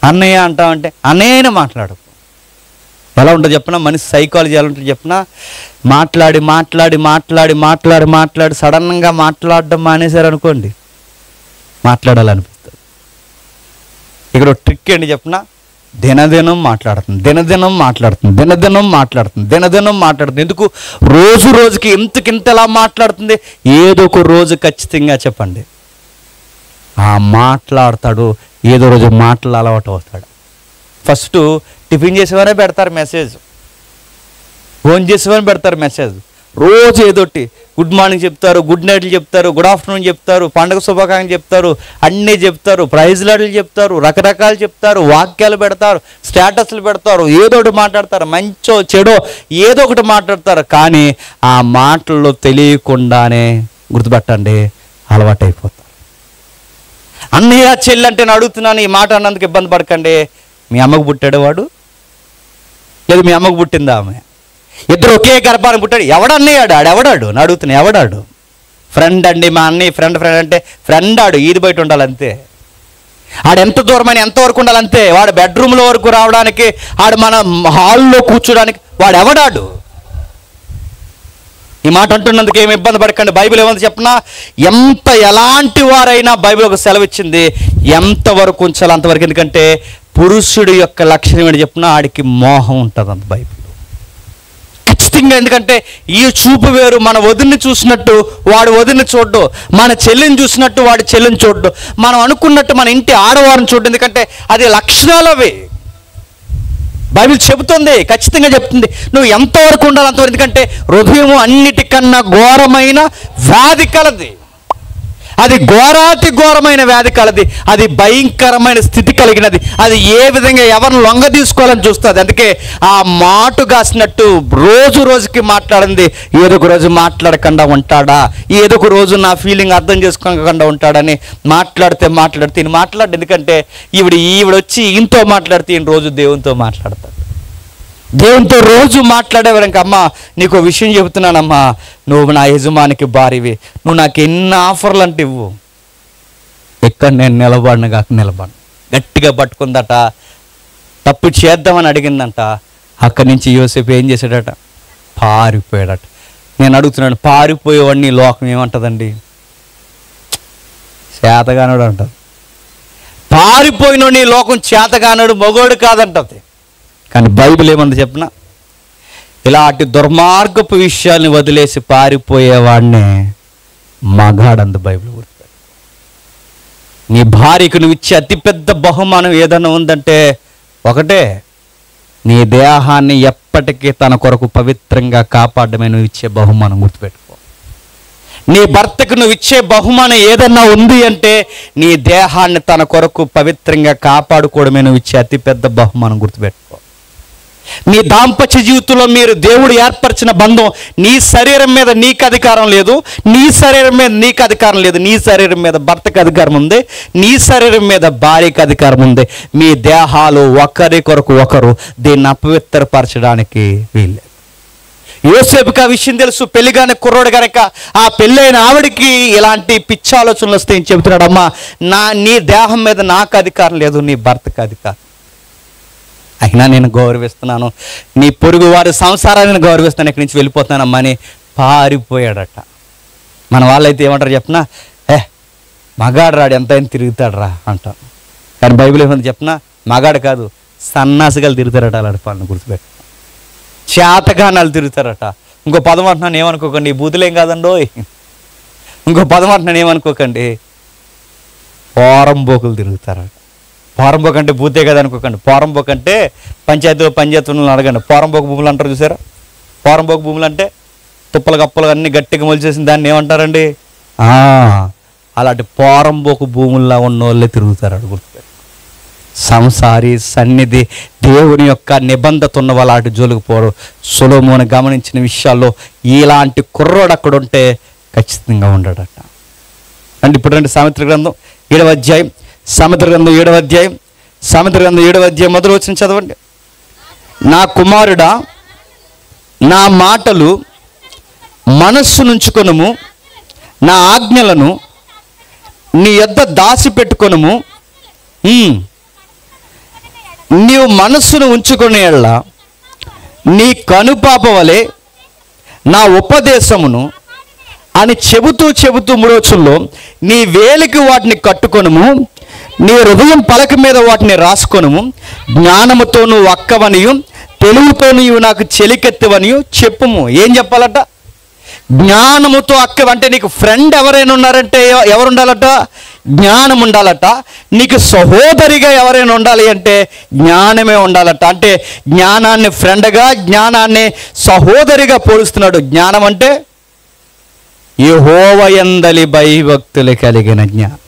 అన్నయ్య అంటామంటే అన్నయ్యనే మాట్లాడకు. ఎలా ఉంటుంది చెప్పినా, మనిషి సైకాలజీ ఎలా ఉంటుంది చెప్పినా, మాట్లాడి మాట్లాడి మాట్లాడి మాట్లాడి మాట్లాడి సడన్గా మాట్లాడడం మానేశారు అనుకోండి, మాట్లాడాలనిపిస్తుంది. ఇక్కడ ట్రిక్ ఏంటి చెప్పినా, దినదినం మాట్లాడుతుంది, దినదినం మాట్లాడుతుంది, దినదినం మాట్లాడుతుంది, దినదినం మాట్లాడుతుంది. ఎందుకు? రోజుకి ఇంతలా మాట్లాడుతుంది. ఏదో ఒక రోజు ఖచ్చితంగా చెప్పండి ఆ మాట్లాడతాడు, ఏదో రోజు మాటలు అలవాటు అవుతాడు. ఫస్ట్ టిఫిన్ చేసేవారే పెడతారు మెసేజ్, ఫోన్ చేసేవారే పెడతారు మెసేజ్. రోజు ఏదోటి గుడ్ మార్నింగ్ చెప్తారు, గుడ్ నైట్లు చెప్తారు, గుడ్ ఆఫ్టర్నూన్ చెప్తారు, పండుగ శుభాకాంక్షలు చెప్తారు, అన్నీ చెప్తారు, ప్రైజ్ లాడ్లు చెప్తారు, రకరకాలు చెప్తారు, వాక్యాలు పెడతారు, స్టేటస్లు పెడతారు, ఏదోటి మాట్లాడతారు, మంచో చెడో ఏదో ఒకటి మాట్లాడతారు. కానీ ఆ మాటల్లో తెలియకుండానే గుర్తుపెట్టండి అలవాటైపోతారు. అన్నయ్య చెల్లి అంటే నేను అడుగుతున్నాను, ఈ మాట అన్నందుకు ఇబ్బంది పడకండి. మీ అమ్మకు పుట్టాడు వాడు, లేదు మీ అమ్మకు పుట్టిందా ఆమె, ఇద్దరు ఒకే గర్భాన్ని పుట్టాడు. ఎవడన్నయ్యాడు? ఆడెవడాడు అని అడుగుతున్నా. ఎవడాడు? ఫ్రెండ్ అండి, మా అన్నయ్య ఫ్రెండ్ అంటే ఫ్రెండ్ ఆడు ఈది బయట ఉండాలంతే. ఆడెంత దూరమైన ఎంతవరకు ఉండాలంతే. వాడు బెడ్రూమ్లో వరకు రావడానికి, ఆడు మన హాల్లో కూర్చోడానికి వాడు ఎవడాడు? ఈ మాట అంటున్నందుకు ఏమి ఇబ్బంది పడకండి. బైబిల్ ఏమంది చెప్పినా, ఎలాంటి వారైనా బైబిల్ ఒక సెలవు ఇచ్చింది, ఎంతవరకు ఉంచాలి అంతవరకు. ఎందుకంటే పురుషుడి యొక్క లక్షణం ఏంటి చెప్పినా, ఆడికి మోహం ఉంటుంది అంత బైబిల్ ఖచ్చితంగా. ఎందుకంటే ఈ చూపు వేరు. మన వదిన్ని చూసినట్టు వాడు వదిన్ని చూడ్డు, మన చెల్లిని చూసినట్టు వాడి చెల్లిని చూడ్డు, మనం అనుకున్నట్టు మన ఇంటి ఆడవారిని చూడ్డు. ఎందుకంటే అది లక్షణాలు అవి. బైబిల్ చెబుతుంది, ఖచ్చితంగా చెప్తుంది నువ్వు ఎంతవరకు ఉండాలి అంతవరకు. ఎందుకంటే హృదయం అన్నిటికన్నా ఘోరమైన వ్యాధి కలది. అది ఘోరాతి ఘోరమైన వ్యాధి కలది. అది భయంకరమైన స్థితి కలిగినది. అది ఏ విధంగా ఎవరిని లొంగ తీసుకోవాలని చూస్తుంది. అందుకే ఆ మాటు కాసినట్టు రోజుకి మాట్లాడింది. ఏదో ఒక రోజు మాట్లాడకుండా ఉంటాడా, ఏదో ఒక రోజు నా ఫీలింగ్ అర్థం చేసుకోకుండా ఉంటాడని మాట్లాడితే ఈయన మాట్లాడు. ఎందుకంటే ఈవిడొచ్చి ఈయనతో మాట్లాడితే ఈయన రోజు దేవునితో మాట్లాడతాడు. దేవునితో రోజు మాట్లాడేవారు. అమ్మా నీకు విషయం చెబుతున్నానమ్మా, నువ్వు నా యజమానికి భార్యవి, నువ్వు నాకు ఎన్ని ఆఫర్లు అంటే ఇవ్వు, ఎక్కడ నేను నిలబడిన గట్టిగా పట్టుకుందట. తప్పు చేద్దామని అడిగిందంట. అక్కడి నుంచి యోసేపు ఏం చేశాడట? పారిపోయాడట. నేను అడుగుతున్నాను, పారిపోయేవాడిని లోకం ఏమంటుందండి? చేతగానుడు అంటది. పారిపోయినోడిని లోకం చేతగానుడు మగోడు కాదంటది. కానీ బైబిల్ ఏమంది చెప్పిన, ఇలాంటి దుర్మార్గపు విషయాల్ని వదిలేసి పారిపోయేవాడినే మగాడంది బైబిల్. గుర్తుపెట్టు. నీ భార్యకు నువ్వు ఇచ్చే అతిపెద్ద బహుమానం ఏదన్నా ఉందంటే ఒకటే, నీ దేహాన్ని ఎప్పటికీ తన కొరకు పవిత్రంగా కాపాడమే నువ్వు ఇచ్చే బహుమానం. గుర్తుపెట్టుకో. నీ భర్తకు నువ్వు ఇచ్చే బహుమానం ఏదన్నా ఉంది అంటే నీ దేహాన్ని తన కొరకు పవిత్రంగా కాపాడుకోవడమే నువ్వు ఇచ్చే అతిపెద్ద బహుమానం. గుర్తుపెట్టుకో. నీ దాంపత్య జీవితంలో మీరు దేవుడు ఏర్పరిచిన బంధం, నీ శరీరం మీద నీకు అధికారం లేదు, నీ శరీరం మీద నీకు అధికారం లేదు. నీ శరీరం మీద భర్తకు అధికారం ఉంది, నీ శరీరం మీద భార్యకు అధికారం ఉంది. మీ దేహాలు ఒకరి కొరకు ఒకరు దీన్ని అపవిత్రపరచడానికి వీల్లేదు. యోసేపుకి ఆ విషయం తెలుసు. పెళ్లిగానే కుర్రోడు కనుక ఆ పెళ్ళైన ఆవిడికి ఇలాంటి పిచ్చి ఆలోచనలు వస్తాయని చెబుతున్నాడు. అమ్మా నీ దేహం మీద నాకు అధికారం లేదు, నీ భర్తకు అధికారం. అయినా నేను గౌరవిస్తున్నాను, నీ పొరుగు వారి సంసారాన్ని గౌరవిస్తాను, ఇక్కడి నుంచి వెళ్ళిపోతానమ్మా అని పారిపోయాడట. మన వాళ్ళైతే ఏమంటారు చెప్పినా, మగాడు రాడు ఎంతైనా తిరుగుతాడు రా అంటాం. కానీ బైబిల్ ఏమంది చెప్పినా, మగాడు కాదు సన్నాసిగాలు తిరుగుతారట. అలాంటి పనులు గుర్తుపెట్టు. చేతగానాలు తిరుగుతారట. ఇంకో పదం అంటున్నాను ఏమనుకోకండి, బూతులేం కాదండో. ఇంకో పదం అంటున్నాను ఏమనుకోకండి, పోరంబోకులు తిరుగుతారట. పోరంబోక అంటే భూతే కదా అనుకోకండి. పోరంబోక అంటే పంచాయతీలో పంచాయతీలను అడగండి. పోరంబోక భూములు అంటారు చూసారా? పోరంబోక భూములు అంటే తుప్పలు కప్పలు అన్నీ గట్టిగా మొలిచేసిన దాన్ని ఏమంటారండి? అలాంటి పోరంబోకు భూముల్లో ఉన్న వాళ్ళే తిరుగుతారు. అడు గుర్తుపెట్టు. సంసారి సన్నిధి దేవుని యొక్క నిబంధత ఉన్న వాళ్ళు అటు జోలికి పోరు. సొలొమోను గమనించిన విషయాల్లో ఇలాంటి కుర్రోడు అక్కడ ఉంటే ఖచ్చితంగా ఉండడట. అంటే ఇప్పుడు రండి సామెతల గ్రంథం 7వ అధ్యాయం, సామెతల గ్రంథం 7వ అధ్యాయం, సామెతల గ్రంథం 7వ అధ్యాయం మొదలు వచ్చిన చదవండి. నా కుమారుడా, నా మాటలు మనస్సు నుంచుకొనుము, నా ఆజ్ఞలను నీ యొద్ద దాచి పెట్టుకొనుము. నీవు మనస్సును ఉంచుకునే యెడల నీ కనుపాప వలె నా ఉపదేశమును అని చెబుతూ 3వ వచనంలో నీ వేలికి వాటిని కట్టుకొనుము, నీ హృదయం పలక మీద వాటిని రాసుకొనుము. జ్ఞానముతో నువ్వు అక్కవనియు తెలివితో నీవు నాకు చెలికెత్తవనియు చెప్పుము. ఏం చెప్పాలట? జ్ఞానముతో అక్కవ అంటే నీకు ఫ్రెండ్ ఎవరైనా ఉన్నారంటే ఎవరు ఉండాలట? జ్ఞానం ఉండాలట. నీకు సహోదరిగా ఎవరైనా ఉండాలి అంటే జ్ఞానమే ఉండాలట. అంటే జ్ఞానాన్ని ఫ్రెండ్గా, జ్ఞానాన్ని సహోదరిగా పోలుస్తున్నాడు. జ్ఞానం అంటే యెహోవా యందలి భయభక్తులు కలిగిన జ్ఞానం.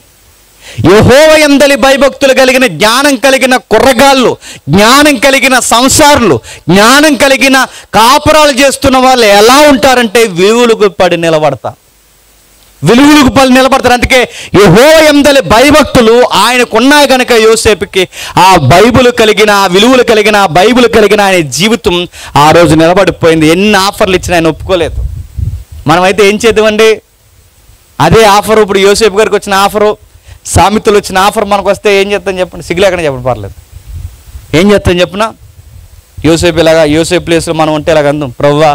యెహోవా యందలి భయభక్తులు కలిగిన జ్ఞానం కలిగిన కుర్రగాళ్ళు, జ్ఞానం కలిగిన సంసారులు, జ్ఞానం కలిగిన కాపురాలు చేస్తున్న వాళ్ళు ఎలా ఉంటారంటే విలువలకు పడి నిలబడతారు. విలువలకు పడి నిలబడతారు. అందుకే యెహోవా యందలి భయభక్తులు ఆయనకున్నాయి కనుక యోసేపుకి ఆ బైబిల్ కలిగిన, ఆ విలువలు కలిగిన, ఆ బైబిల్ కలిగిన ఆయన జీవితం ఆ రోజు నిలబడిపోయింది. ఎన్ని ఆఫర్లు ఇచ్చినా ఆయన ఒప్పుకోలేదు. మనమైతే ఏం చేద్దామండి? అదే ఆఫరు ఇప్పుడు యోసేపు గారికి వచ్చిన ఆఫరు, సామెతలు వచ్చిన ఆఫర్ మనకు వస్తే ఏం చేస్తాం చెప్పండి? సిగ్గులేకుండా చెప్పండి, పర్లేదు. ఏం చేస్తాం చెప్పిన? యోసేపు ప్లేస్లో మనం ఉంటే ఇలాగ అందం, ప్రవ్వా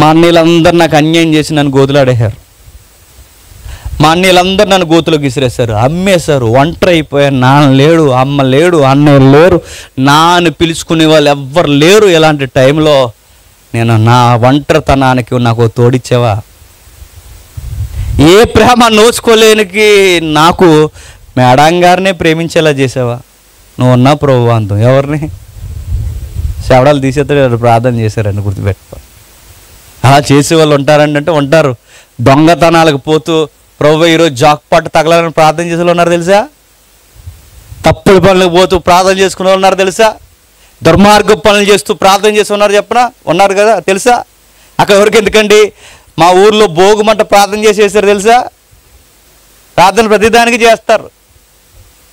మా అన్నీళ్ళందరూ నాకు అన్యాయం చేసి నన్ను గోతులాడేశారు, మా అన్నీళ్ళందరూ నన్ను గోతులోకి విసిరేశారు, అమ్మేశారు, ఒంటరి అయిపోయాను, నాన్న లేడు, అమ్మ లేడు, అన్నయ్య లేరు, నాన్న పిలుచుకునే వాళ్ళు ఎవ్వరు లేరు. ఇలాంటి టైంలో నేను నా ఒంటరితనానికి నాకు తోడిచ్చావా? ఏ ప్రేమ నోచుకోలేనికి నాకు మేడం గారినే ప్రేమించేలా చేసావా? నువ్వు ఉన్నా ప్రభు అంతం. ఎవరిని? శవడాలు తీసేస్తాడు, ప్రార్థన చేశారండి, గుర్తుపెట్టుకో. అలా చేసేవాళ్ళు ఉంటారండి అంటే ఉంటారు. దొంగతనాలకు పోతూ ప్రభు ఈరోజు జాక్పాట్ తగలాలని ప్రార్థన చేసే వాళ్ళు ఉన్నారు తెలుసా? తప్పుడు పనులకు పోతూ ప్రార్థన చేసుకునే వాళ్ళు ఉన్నారు తెలుసా? దుర్మార్గ పనులు చేస్తూ ప్రార్థన చేసి ఉన్నారు చెప్పనా? ఉన్నారు కదా, తెలుసా? అక్కడ ఎవరికి ఎందుకండి? మా ఊర్లో భోగుమంట ప్రార్థన చేసేసారు తెలుసా? ప్రార్థన ప్రతిదానికి చేస్తారు.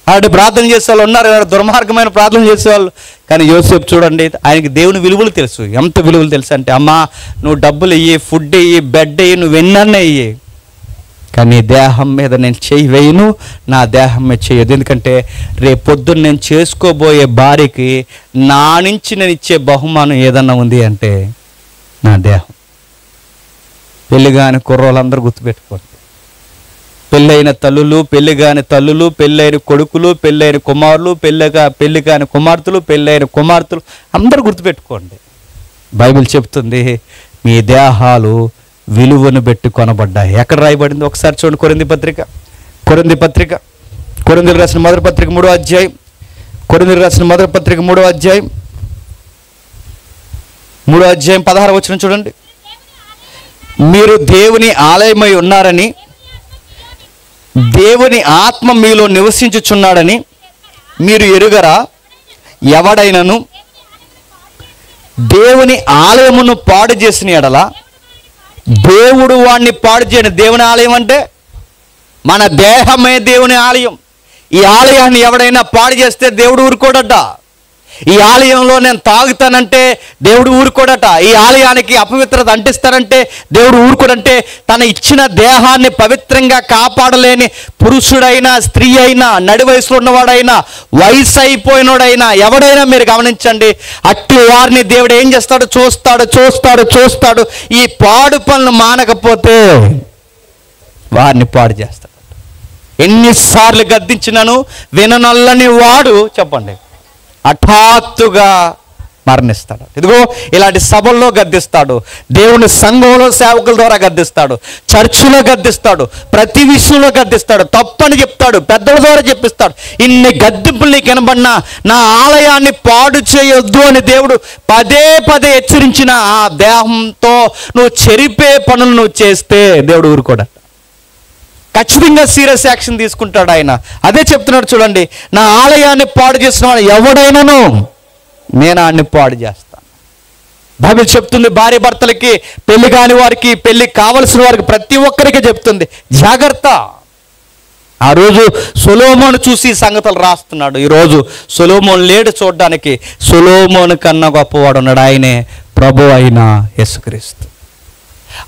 అలాంటి ప్రార్థన చేసే వాళ్ళు ఉన్నారు, దుర్మార్గమైన ప్రార్థన చేసేవాళ్ళు. కానీ యోసేపు చూడండి, ఆయనకి దేవుని విలువలు తెలుసు. ఎంత విలువలు తెలుసు అంటే, అమ్మా నువ్వు డబ్బులు ఇయ్యి, ఫుడ్ ఇయ్యి, బెడ్ ఇయ్యి, నువ్వు ఎన్నన్నా ఇయ్యి, కానీ దేహం మీద నేను చెయ్యి వేయను, నా దేహం మీద చెయ్యదు. ఎందుకంటే రేపు పొద్దున్న నేను చేసుకోబోయే భార్యకి నా నుంచి నేను ఇచ్చే బహుమానం ఏదన్నా ఉంది అంటే నా దేహం. పెళ్ళిగాని కుర్రోళ్ళందరూ గుర్తుపెట్టుకోండి. పెళ్ళైన తల్లులు, పెళ్ళిగాని తల్లులు, పెళ్ళైన కొడుకులు, పెళ్ళైన కుమారులు, పెళ్ళి కాని కుమార్తెలు, పెళ్ళైన కుమార్తెలు అందరూ గుర్తుపెట్టుకోండి. బైబిల్ చెప్తుంది మీ దేహాలు విలువను పెట్టి కొనబడ్డాయి. ఎక్కడ రాయబడింది ఒకసారి చూడండి. కొరింథీయులకు రాసిన మొదటి పత్రిక 3వ అధ్యాయం, కొరింథీయులకు రాసిన మొదటి పత్రిక 3వ అధ్యాయం 16వ వచనం చూడండి. మీరు దేవుని ఆలయమై ఉన్నారని, దేవుని ఆత్మ మీలో నివసించుచున్నాడని మీరు ఎరుగరా? ఎవడైనను దేవుని ఆలయమును పాడు చేసిన ఎడల దేవుడు వాడిని పాడు చేయను. దేవుని ఆలయం అంటే మన దేహమే దేవుని ఆలయం. ఈ ఆలయాన్ని ఎవడైనా పాడు చేస్తే దేవుడు ఊరుకోడట. ఈ ఆలయంలో నేను తాగుతానంటే దేవుడు ఊరుకోడట. ఈ ఆలయానికి అపవిత్రత అంటిస్తానంటే దేవుడు ఊరుకోడంటే, తన ఇచ్చిన దేహాన్ని పవిత్రంగా కాపాడలేని పురుషుడైనా, స్త్రీ అయినా, నడి వయసులో ఉన్నవాడైనా, వయసు అయిపోయినోడైనా, ఎవడైనా మీరు గమనించండి, అట్టి వారిని దేవుడు ఏం చేస్తాడు? చూస్తాడు. ఈ పాడు పనులు మానకపోతే వారిని పాడు చేస్తాడు. ఎన్నిసార్లు గద్దించినను విననొల్లని వాడు, చెప్పండి, హఠాత్తుగా మరణిస్తాడు. ఇదిగో ఇలాంటి సభల్లో గద్దిస్తాడు, దేవుని సంఘంలో సేవకుల ద్వారా గద్దిస్తాడు, చర్చిలో గద్దిస్తాడు, ప్రతి విషయంలో గద్దిస్తాడు, తప్పని చెప్తాడు, పెద్దల ద్వారా చెప్పిస్తాడు. ఇన్ని గద్దింపులు నీకు వినబడినా నా ఆలయాన్ని పాడు చేయొద్దు అని దేవుడు పదే పదే హెచ్చరించిన ఆ దేహంతో నువ్వు చెరిపే పనులు నువ్వు చేస్తే దేవుడు ఊరుకోడా, ఖచ్చితంగా సీరియస్ యాక్షన్ తీసుకుంటాడు ఆయన. అదే చెప్తున్నాడు చూడండి, నా ఆలయాన్ని పాడు చేసిన వాడు ఎవడైనాను నేను ఆయన్ని పాడు చేస్తాను. బైబిల్ చెప్తుంది భార్య భర్తలకి, పెళ్లి కాని వారికి, పెళ్లి కావలసిన వారికి, ప్రతి ఒక్కరికి చెప్తుంది జాగ్రత్త. ఆ రోజు సొలొమోను చూసి సంగతులు రాస్తున్నాడు. ఈరోజు సొలొమోను లేడు చూడడానికి, సొలొమోను కన్నా గొప్పవాడు ఉన్నాడు, ఆయనే ప్రభు అయిన యేసుక్రీస్తు.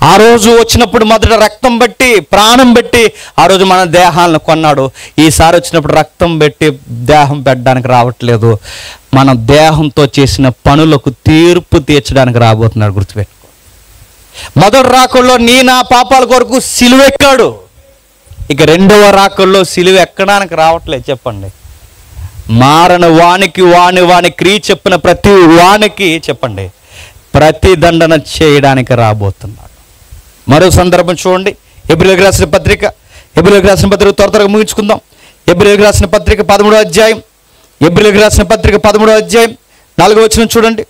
ఆ రోజు వచ్చినప్పుడు మొదట రక్తం పెట్టి ప్రాణం పెట్టి ఆ రోజు మన దేహాలను కొన్నాడు. ఈసారి వచ్చినప్పుడు రక్తం పెట్టి దేహం పెట్టడానికి రావట్లేదు, మన దేహంతో చేసిన పనులకు తీర్పు తీర్చడానికి రాబోతున్నాడు. గుర్తుపెట్టుకో, మొదటి రాకల్లో నీ నా పాపాల కొరకు సిలువ ఎక్కాడు, ఇక రెండవ రాకల్లో సిలువ ఎక్కడానికి రావట్లేదు. చెప్పండి, మారణ వానికి వాని క్రియ చెప్పిన ప్రతి వానికి చెప్పండి ప్రతిదండన చేయడానికి రాబోతున్నాడు. మరో సందర్భం చూడండి, హెబ్రీయులకు రాసిన పత్రిక త్వరగా ముగించుకుందాం. హెబ్రీయులకు రాసిన పత్రిక 13వ అధ్యాయం, హెబ్రీయులకు రాసిన పత్రిక 13వ అధ్యాయం 4వ వచనం చూడండి.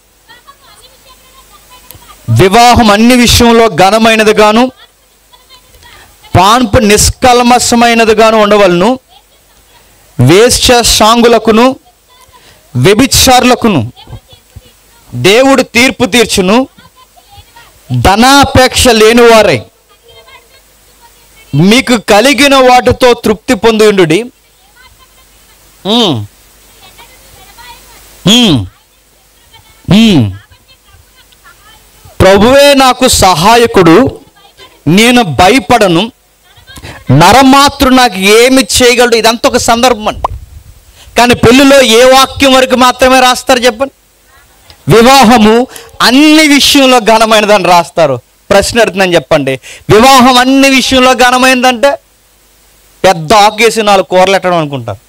వివాహం అన్ని విషయంలో ఘనమైనది గాను పాన్పు నిష్కల్మషమైనది గాను ఉండవలను, వేశ్య సాంగులకును వ్యభిచారులకును దేవుడు తీర్పు తీర్చును, ధనాపేక్ష లేనివారై మీకు కలిగిన వాటితో తృప్తి పొందుండుడి. ప్రభువే నాకు సహాయకుడు, నేను భయపడను, నరమాత్రుడు నాకు ఏమి చేయగలడు. ఇదంతా ఒక సందర్భం అండి. కానీ పెళ్లిలో ఏ వాక్యం వరకు మాత్రమే రాస్తారు చెప్పండి? వివాహము అన్ని విషయంలో ఘనమైనదని రాస్తారు. ప్రశ్న అడుగుతుందని చెప్పండి, వివాహం అన్ని విషయంలో ఘనమైనదంటే పెద్ద ఆకేసి 4 కూరలు ఎట్టడం అనుకుంటారు.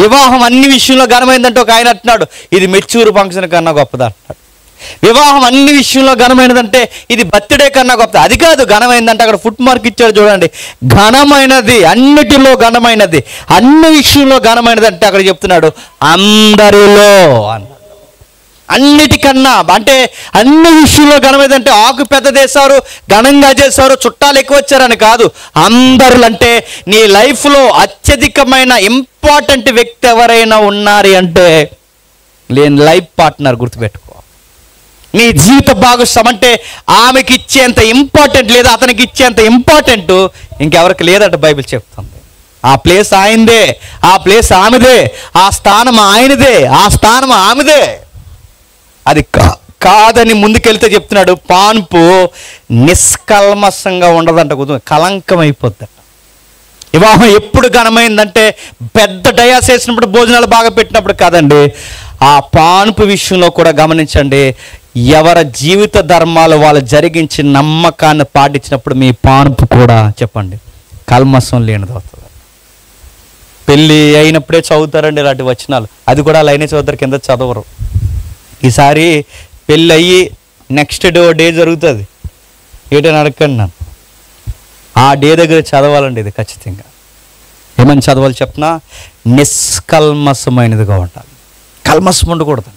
వివాహం అన్ని విషయంలో ఘనమైనదంటే ఒక ఆయన అంటున్నాడు ఇది మెచ్యూర్ ఫంక్షన్ కన్నా గొప్పది అంటాడు. వివాహం అన్ని విషయంలో ఘనమైనదంటే ఇది బర్త్డే కన్నా గొప్పది. అది కాదు ఘనమైనదంటే, అక్కడ ఫుట్ మార్క్ ఇచ్చాడు చూడండి, ఘనమైనది, అన్నిటిలో ఘనమైనది, అన్ని విషయంలో ఘనమైనది అంటే అక్కడ చెప్తున్నాడు అందరిలో అన్నాడు. అన్నిటికన్నా అంటే అన్ని విషయంలో ఘనమైందంటే ఆకు పెద్ద చేశారు, ఘనంగా చేశారు, చుట్టాలు ఎక్కువ వచ్చారని కాదు. అందరూ అంటే నీ లైఫ్లో అత్యధికమైన ఇంపార్టెంట్ వ్యక్తి ఎవరైనా ఉన్నారు అంటే లేని లైఫ్ పార్ట్నర్. గుర్తుపెట్టుకో, నీ జీవిత భాగస్వామి అంటే ఆమెకి ఇచ్చేంత ఇంపార్టెంట్ లేదా అతనికి ఇచ్చేంత ఇంపార్టెంట్ ఇంకెవరికి లేదంట బైబిల్ చెప్తుంది. ఆ ప్లేస్ ఆయనదే, ఆ ప్లేస్ ఆమెదే, ఆ స్థానం ఆయనదే, ఆ స్థానం ఆమెదే. అది కాదని ముందుకెళ్తే చెప్తున్నాడు పాన్పు నిష్కల్మషంగా ఉండదంట, కలంకం అయిపోద్దట. వివాహం ఎప్పుడు ఘనమైందంటే పెద్ద డయాస్ వేసినప్పుడు, భోజనాలు బాగా పెట్టినప్పుడు కాదండి, ఆ పాన్పు విషయంలో కూడా గమనించండి. ఎవరి జీవిత ధర్మాలు వాళ్ళు జరిగించి నమ్మకాన్ని పాటించినప్పుడు మీ పాన్పు కూడా చెప్పండి కల్మషం లేనిది అవుతుంది. పెళ్ళి అయినప్పుడే చదువుతారండి ఇలాంటి వచనాలు, అది కూడా లైనే చదువుతారు, కింద చదవరు. ఈసారి పెళ్ళి అయ్యి నెక్స్ట్ డే జరుగుతుంది, ఏంటని అడగండి నన్ను. ఆ డే దగ్గర చదవాలండి ఇది ఖచ్చితంగా. ఏమని చదవాలి చెప్పనా? నిష్కల్మషమైనదిగా ఉండాలి, కల్మషం ఉండకూడదు.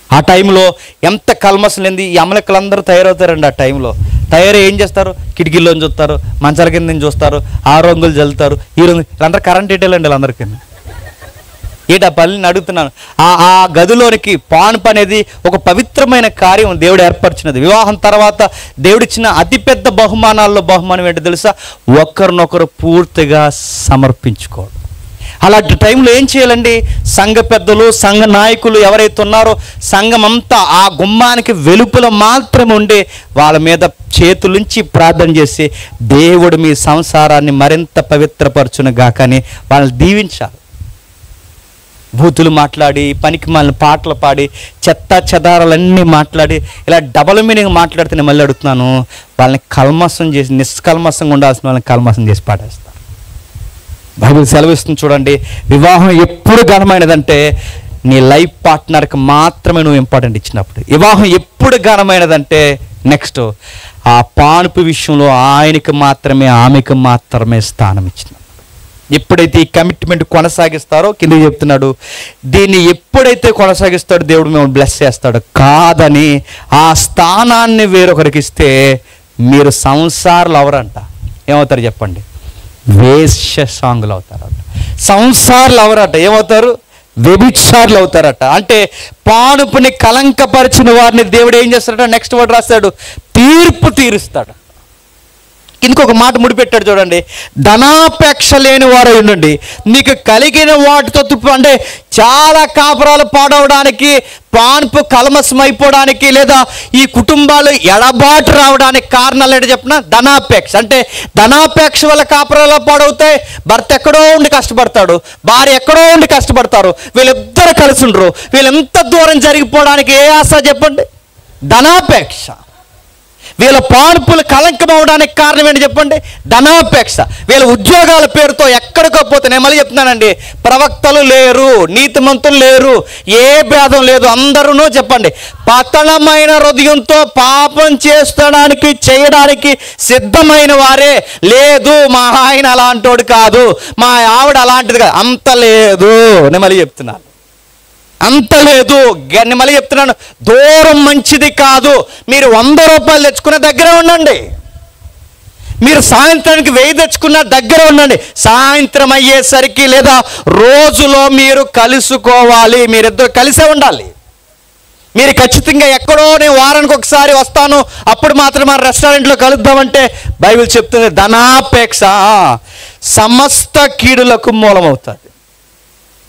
ఆ టైంలో ఎంత కల్మషం లేని ఈ అమలకులందరూ తయారవుతారండి. ఆ టైంలో తయారు ఏం చేస్తారు? కిటికీల్లోంచి చూస్తారు, మంచాల కింద నుంచి చూస్తారు, ఆ రంగులు చల్లుతారు, ఈ రంగులు, వీళ్ళందరూ కరెంట్ ఇటేలండి. వీళ్ళందరికీ ఏంటి ఆ పనిని అడుగుతున్నాను. ఆ గదిలోనికి పాన్పు అనేది ఒక పవిత్రమైన కార్యం, దేవుడు ఏర్పరిచినది. వివాహం తర్వాత దేవుడిచ్చిన అతిపెద్ద బహుమానాల్లో బహుమానం ఏంటో తెలుసా? ఒకరినొకరు పూర్తిగా సమర్పించుకోవడం. అలాంటి టైంలో ఏం చేయాలండి? సంఘ పెద్దలు, సంఘ నాయకులు ఎవరైతే ఉన్నారో సంఘం అంతా ఆ గుమ్మానికి వెలుపల మాత్రమే ఉండి వాళ్ళ మీద చేతులుంచి ప్రార్థన చేసి దేవుడు మీ సంసారాన్ని మరింత పవిత్రపరచును గాకని వాళ్ళని దీవించాలి. బూతులు మాట్లాడి, పనికి మాలిన పాటలు పాడి, చెత్త చెదారాలన్నీ మాట్లాడి, ఇలా డబల్ మీనింగ్ మాట్లాడితే నేను మళ్ళీ అడుగుతున్నాను, వాళ్ళని కల్మషం చేసి, నిష్కల్మషంగా ఉండాల్సిన వాళ్ళని కల్మషం చేసి పాటేస్తారు. బైబిల్ సెలవిస్తుంది చూడండి, వివాహం ఎప్పుడు ఘనమైనదంటే నీ లైఫ్ పార్ట్నర్కి మాత్రమే నువ్వు ఇంపార్టెంట్ ఇచ్చినప్పుడు. వివాహం ఎప్పుడు ఘనమైనదంటే నెక్స్ట్ ఆ పానుపు విషయంలో ఆయనకి మాత్రమే ఆమెకు మాత్రమే స్థానం ఇచ్చినప్పుడు. ఎప్పుడైతే ఈ కమిట్మెంట్ కొనసాగిస్తారో కింద చెప్తున్నాడు, దీన్ని ఎప్పుడైతే కొనసాగిస్తాడో దేవుడు మిమ్మల్ని బ్లెస్ చేస్తాడు. కాదని ఆ స్థానాన్ని వేరొకరికి ఇస్తే మీరు సంసారాలు అవరంట. ఏమవుతారు చెప్పండి? వేశ్య సాంగులు అవుతారట. సంసారాలు అవరట. ఏమవుతారు? వ్యభిచారులు అవుతారట. అంటే పానుపుని కలంకపరిచిన వారిని దేవుడు ఏం చేస్తాడట? నెక్స్ట్ వర్డ్ రాస్తాడు, తీర్పు తీరుస్తాడు. ఇంకొక మాట ముడిపెట్టాడు చూడండి, ధనాపేక్ష లేని వారై ఉండండి, నీకు కలిగిన వాటితో అంటే చాలా కాపురాలు పాడవడానికి, పాన్పు కల్మసం అయిపోవడానికి, లేదా ఈ కుటుంబాలు ఎడబాటు రావడానికి కారణాలు ఏంటో చెప్పిన ధనాపేక్ష. అంటే ధనాపేక్ష వల్ల కాపురాలు పాడవుతాయి. భర్త ఎక్కడో ఉండి కష్టపడతాడు, భార్య ఎక్కడో ఉండి కష్టపడతారు, వీళ్ళిద్దరు కలిసి ఉండరు. వీళ్ళు ఎంత దూరం జరిగిపోవడానికి ఏ ఆశ చెప్పండి? ధనాపేక్ష. వీళ్ళ పాన్పులు కలంకం అవడానికి కారణం ఏంటి చెప్పండి? ధనాపేక్ష. వీళ్ళ ఉద్యోగాల పేరుతో ఎక్కడికో పోతే, నేను మళ్ళీ చెప్తున్నానండి, ప్రవక్తలు లేరు, నీతిమంతులు లేరు, ఏ భేదం లేదు, అందరూ చెప్పండి పతనమైన హృదయంతో పాపం చేయడానికి సిద్ధమైన వారే. లేదు మా ఆయన అలాంటోడు కాదు, మా ఆవిడ అలాంటిది కాదు, అంత లేదు. నేను మళ్ళీ చెప్తున్నాను, అంత లేదు. మళ్ళీ చెప్తున్నాను, దూరం మంచిది కాదు. మీరు 100 రూపాయలు తెచ్చుకున్న దగ్గర ఉండండి, మీరు సాయంత్రానికి 1000 తెచ్చుకున్న దగ్గర ఉండండి. సాయంత్రం అయ్యేసరికి లేదా రోజులో మీరు కలుసుకోవాలి, మీరిద్దరు కలిసే ఉండాలి. మీరు ఖచ్చితంగా ఎక్కడో నేను వారానికి ఒకసారి వస్తాను, అప్పుడు మాత్రం మన రెస్టారెంట్లో కలుద్దామంటే బైబిల్ చెప్తుంది ధనాపేక్ష సమస్త కీడులకు మూలమవుతుంది.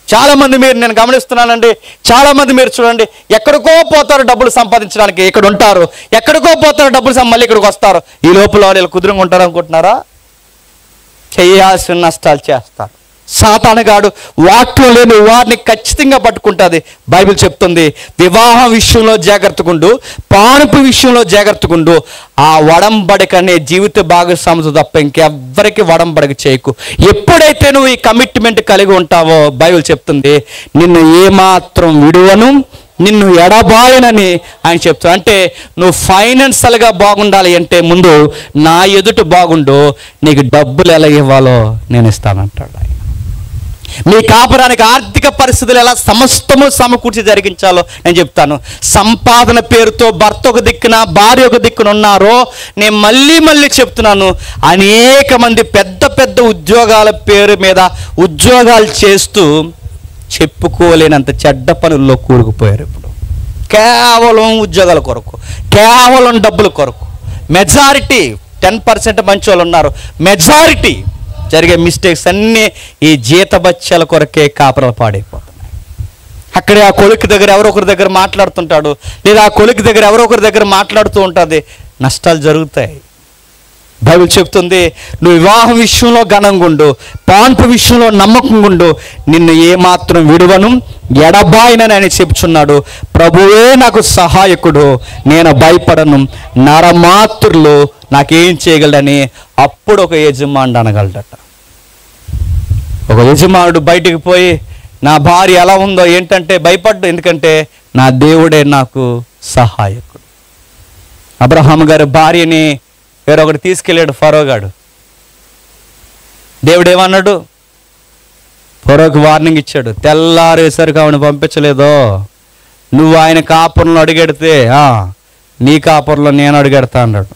చాలామంది మీరు, నేను గమనిస్తున్నానండి, చాలామంది మీరు చూడండి, ఎక్కడికో పోతారు డబ్బులు సంపాదించడానికి, ఇక్కడ ఉంటారు, ఎక్కడికో పోతారు డబ్బులు మళ్ళీ ఇక్కడికి వస్తారు. ఈ లోపల వాళ్ళు కుదురుగా ఉంటారు అనుకుంటున్నారా? చేయాల్సిన నష్టాలు చేస్తారు. సాతానుగాడు వాటిలో లేని వారిని ఖచ్చితంగా పట్టుకుంటుంది. బైబిల్ చెప్తుంది వివాహం విషయంలో జాగ్రత్తగుండు, పానుపు విషయంలో జాగ్రత్తగుండు. ఆ వడంబడిక అనే జీవిత భాగస్వామితో తప్ప ఇంకెవ్వరికి వడంబడిక చేయకు. ఎప్పుడైతే నువ్వు ఈ కమిట్మెంట్ కలిగి ఉంటావో బైబిల్ చెప్తుంది నిన్ను ఏమాత్రం విడువను, నిన్ను ఎడబాయనని ఆయన చెప్తాడు. అంటే నువ్వు ఫైనాన్షియల్గా బాగుండాలి అంటే ముందు నా ఎదుట బాగుండు, నీకు డబ్బులు ఎలా ఇవ్వాలో నేను ఇస్తానంటాడు ఆయన. మీ కాపురానికి ఆర్థిక పరిస్థితులు ఎలా సమస్తము సమకూర్చి జరిగించాలో నేను చెప్తాను. సంపాదన పేరుతో భర్త ఒక దిక్కున భార్య ఒక దిక్కున ఉన్నారో, నేను మళ్ళీ చెప్తున్నాను, అనేక మంది పెద్ద పెద్ద ఉద్యోగాల పేరు మీద ఉద్యోగాలు చేస్తూ చెప్పుకోలేనంత చెడ్డ పనుల్లో కూరుకుపోయారు. ఇప్పుడు కేవలం ఉద్యోగాల కొరకు, కేవలం డబ్బుల కొరకు. మెజారిటీ 10% మంచి వాళ్ళు ఉన్నారు, మెజారిటీ జరిగే మిస్టేక్స్ అన్నీ ఈ జీతబత్యాల కొరకే కాపురాలు పాడైపోతున్నాయి. అక్కడే ఆ కొడుకు దగ్గర ఎవరో ఒకరి దగ్గర మాట్లాడుతుంటాడు, లేదా ఆ కొడుకు దగ్గర ఎవరో ఒకరి దగ్గర మాట్లాడుతూ ఉంటుంది, నష్టాలు జరుగుతాయి. బైబిల్ చెప్తుంది నువ్వు వివాహం విషయంలో ఘనంగుండు, పాన్పు విషయంలో నమ్మకంగుండు, నిన్ను ఏమాత్రం విడువను ఎడబాయనని ఆయన చెప్తున్నాడు. ప్రభువే నాకు సహాయకుడు, నేను భయపడను, నరమాత్రులు నాకేం చేయగలడని అప్పుడు ఒక యజమానుడు అనగలడట. ఒక యజమానుడు బయటికి పోయి నా భార్య ఎలా ఉందో ఏంటంటే భయపడ్డు, ఎందుకంటే నా దేవుడే నాకు సహాయకుడు. అబ్రహాం గారి భార్యని వేరొకటి తీసుకెళ్ళాడు ఫరోగాడు. దేవుడు ఏమన్నాడు? ఫరోకి వార్నింగ్ ఇచ్చాడు, తెల్లారేసరికి ఆవిడని పంపించలేదో నువ్వు ఆయన కాపురంలో అడుగెడితే నీ కాపురంలో నేను అడుగెడతా అన్నాడు.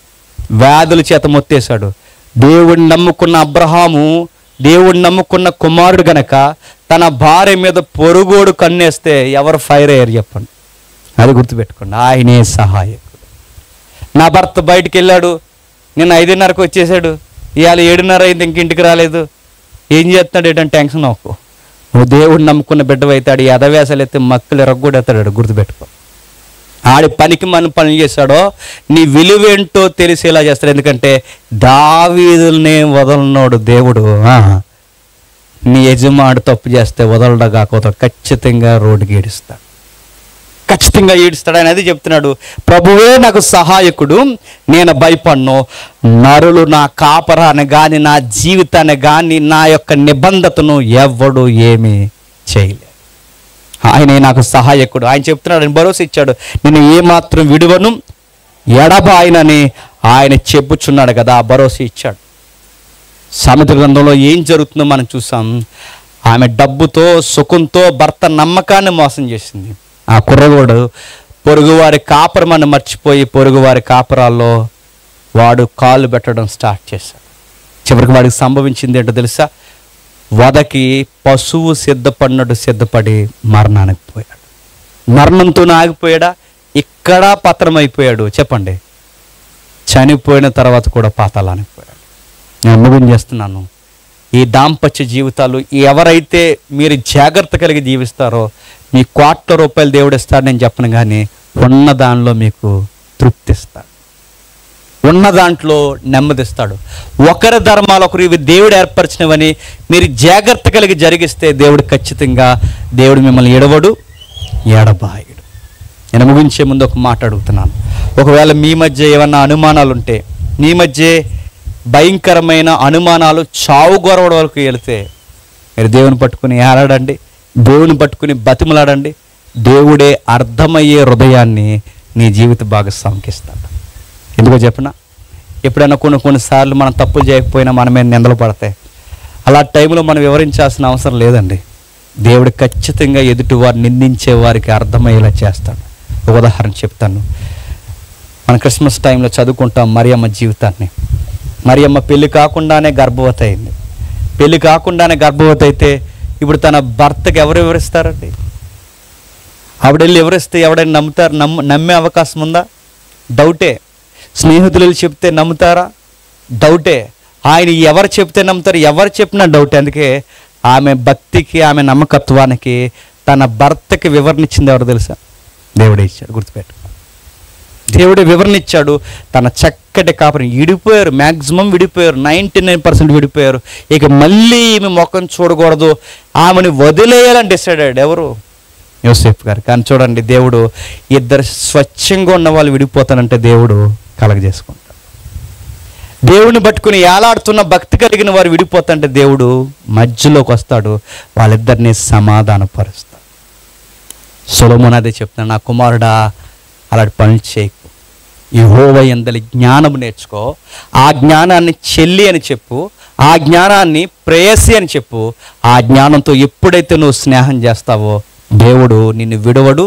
వ్యాధుల చేత మొత్తేశాడు. దేవుడిని నమ్ముకున్న అబ్రహాము, దేవుడిని నమ్ముకున్న కుమారుడు గనక తన భార్య మీద పొరుగోడు కన్నేస్తే ఎవరు ఫైర్ అయ్యారు చెప్పండి? అది గుర్తుపెట్టుకోండి, ఆయనే సహాయకుడు. నా భర్త బయటికి వెళ్ళాడు, నిన్న 5:30కు వచ్చేసాడు, ఇవాళ 7:30 అయింది, ఇంకింటికి రాలేదు, ఏం చేస్తున్నాడు ఏంటంటే టెన్షన్ అవ్వకు. నువ్వు దేవుడిని నమ్ముకున్న బిడ్డవైతాడు, ఈ అదవేశాలు ఎత్తే మక్కులు ఎరగొడేస్తాడు, గుర్తుపెట్టుకో. ఆడి పనికి మన పనులు చేశాడో నీ విలువేంటో తెలిసేలా చేస్తాడు. ఎందుకంటే దావీదుల్ని వదలనోడు దేవుడు. నీ యజమానుడు తప్పు చేస్తే వదలడా కాకపోతే ఖచ్చితంగా రోడ్డుకి ఈడుస్తాడు, ఖచ్చితంగా ఈడుస్తాడు. ఆయన అది చెప్తున్నాడు, ప్రభువే నాకు సహాయకుడు, నేను భయపడను, నరులు నా కాపరాన్ని కానీ నా జీవితాన్ని కానీ నా యొక్క నిబంధతను ఎవ్వడు ఏమీ చేయలేదు. ఆయనే నాకు సహాయకుడు. ఆయన చెప్తున్నాడు, ఆయన భరోసా ఇచ్చాడు, నేను ఏమాత్రం విడువను ఎడబాయనని ఆయన చెప్పుచున్నాడు కదా, ఆ భరోసా ఇచ్చాడు. సామెతల గ్రంథంలో ఏం జరుగుతుందో మనం చూసాం. ఆమె డబ్బుతో సుఖంతో భర్త నమ్మకాన్ని మోసం చేసింది. ఆ కుర్రగోడు పొరుగువారి కాపురమని మర్చిపోయి పొరుగువారి కాపురాల్లో వాడు కాళ్ళు పెట్టడం స్టార్ట్ చేశాడు. చివరికి వాడికి సంభవించింది ఏంటో తెలుసా? వధకి పశువు సిద్ధపడినట్టు సిద్ధపడి మరణానికి పోయాడు. మరణంతోనే ఆగిపోయాడా? ఇక్కడ పత్రమైపోయాడు. చెప్పండి, చనిపోయిన తర్వాత కూడా పాతాళానికి పోయాడు. నేను ముగించేస్తున్నాను. ఈ దాంపత్య జీవితాలు ఎవరైతే మీరు జాగ్రత్త కలిగి జీవిస్తారో మీ కోట్ల రూపాయలు దేవుడు ఇస్తాడు నేను చెప్పను, కానీ ఉన్న దానిలో మీకు తృప్తిస్తాడు, ఉన్న దాంట్లో నెమ్మదిస్తాడు. ఒకరి ధర్మాలు ఒకరు, ఇవి దేవుడు ఏర్పరిచినవని మీరు జాగ్రత్త కలిగి జరిగిస్తే దేవుడు ఖచ్చితంగా దేవుడు మిమ్మల్ని ఎడవడు, ఎడబాయడు. నేను ముగించే ముందు ఒక మాట అడుగుతున్నాను. ఒకవేళ మీ మధ్య ఏమన్నా అనుమానాలు ఉంటే, మీ మధ్య భయంకరమైన అనుమానాలు చావు గొరవడ వరకు వెళితే మీరు దేవుని పట్టుకుని ఏలాడండి, దేవుని పట్టుకుని బతిమలాడండి. దేవుడే అర్థమయ్యే హృదయాన్ని నీ జీవిత భాగస్వామికి ఇస్తాడు. ఎందుకో చెప్పిన, ఎప్పుడైనా కొన్నిసార్లు మనం తప్పులు చేయకపోయినా మన మీద నిందలు పడతాయి. అలా టైంలో మనం వివరించాల్సిన అవసరం లేదండి. దేవుడు ఖచ్చితంగా ఎదుటివారు నిందించే వారికి అర్థమయ్యేలా చేస్తాడు. ఒక ఉదాహరణ చెప్తాను. మన క్రిస్మస్ టైంలో చదువుకుంటాం మరియమ్మ జీవితాన్ని. మరియమ్మ పెళ్లి కాకుండానే గర్భవతి అయింది. పెళ్లి కాకుండానే గర్భవతి అయితే ఇప్పుడు తన భర్తకి ఎవరు వివరిస్తారండి? ఆవిడెళ్ళి వివరిస్తే ఎవడైనా నమ్ముతారు? నమ్మే అవకాశం ఉందా? డౌటే. స్నేహితులు చెప్తే నమ్ముతారా? డౌటే. ఆయన ఎవరు చెప్తే నమ్ముతారు? ఎవరు చెప్పినా డౌటే. అందుకే ఆమె భక్తికి, ఆమె నమ్మకత్వానికి తన భర్తకి వివరణ ఇచ్చింది ఎవరు తెలుసా? దేవుడే ఇచ్చాడు. గుర్తుపెట్టు, దేవుడే వివరణ ఇచ్చాడు. తన చక్కటి కాపురం విడిపోయారు, మ్యాక్సిమం విడిపోయారు, 99% విడిపోయారు. ఇక మళ్ళీ ఈమె ముఖం చూడకూడదు, ఆమెను వదిలేయాలని డిసైడ్ అయ్యాడు. ఎవరు? యోసేపు గారు. కానీ చూడండి, దేవుడు ఇద్దరు స్వచ్ఛంగా ఉన్న వాళ్ళు విడిపోతానంటే దేవుడు కలగజేసుకుంటాడు. దేవుడిని పట్టుకుని ఏలాడుతున్న భక్తి కలిగిన వారు విడిపోతాంటే దేవుడు మధ్యలోకి వస్తాడు, వాళ్ళిద్దరిని సమాధానపరుస్తాడు. సొలొమోను అదే చెప్తున్నాడు, నా కుమారుడా అలాంటి పనులు చేయకు, యెహోవా యందలి జ్ఞానం నేర్చుకో, ఆ జ్ఞానాన్ని చెల్లి అని చెప్పు, ఆ జ్ఞానాన్ని ప్రేయసి అని చెప్పు. ఆ జ్ఞానంతో ఎప్పుడైతే నువ్వు స్నేహం చేస్తావో దేవుడు నిన్ను విడవడు,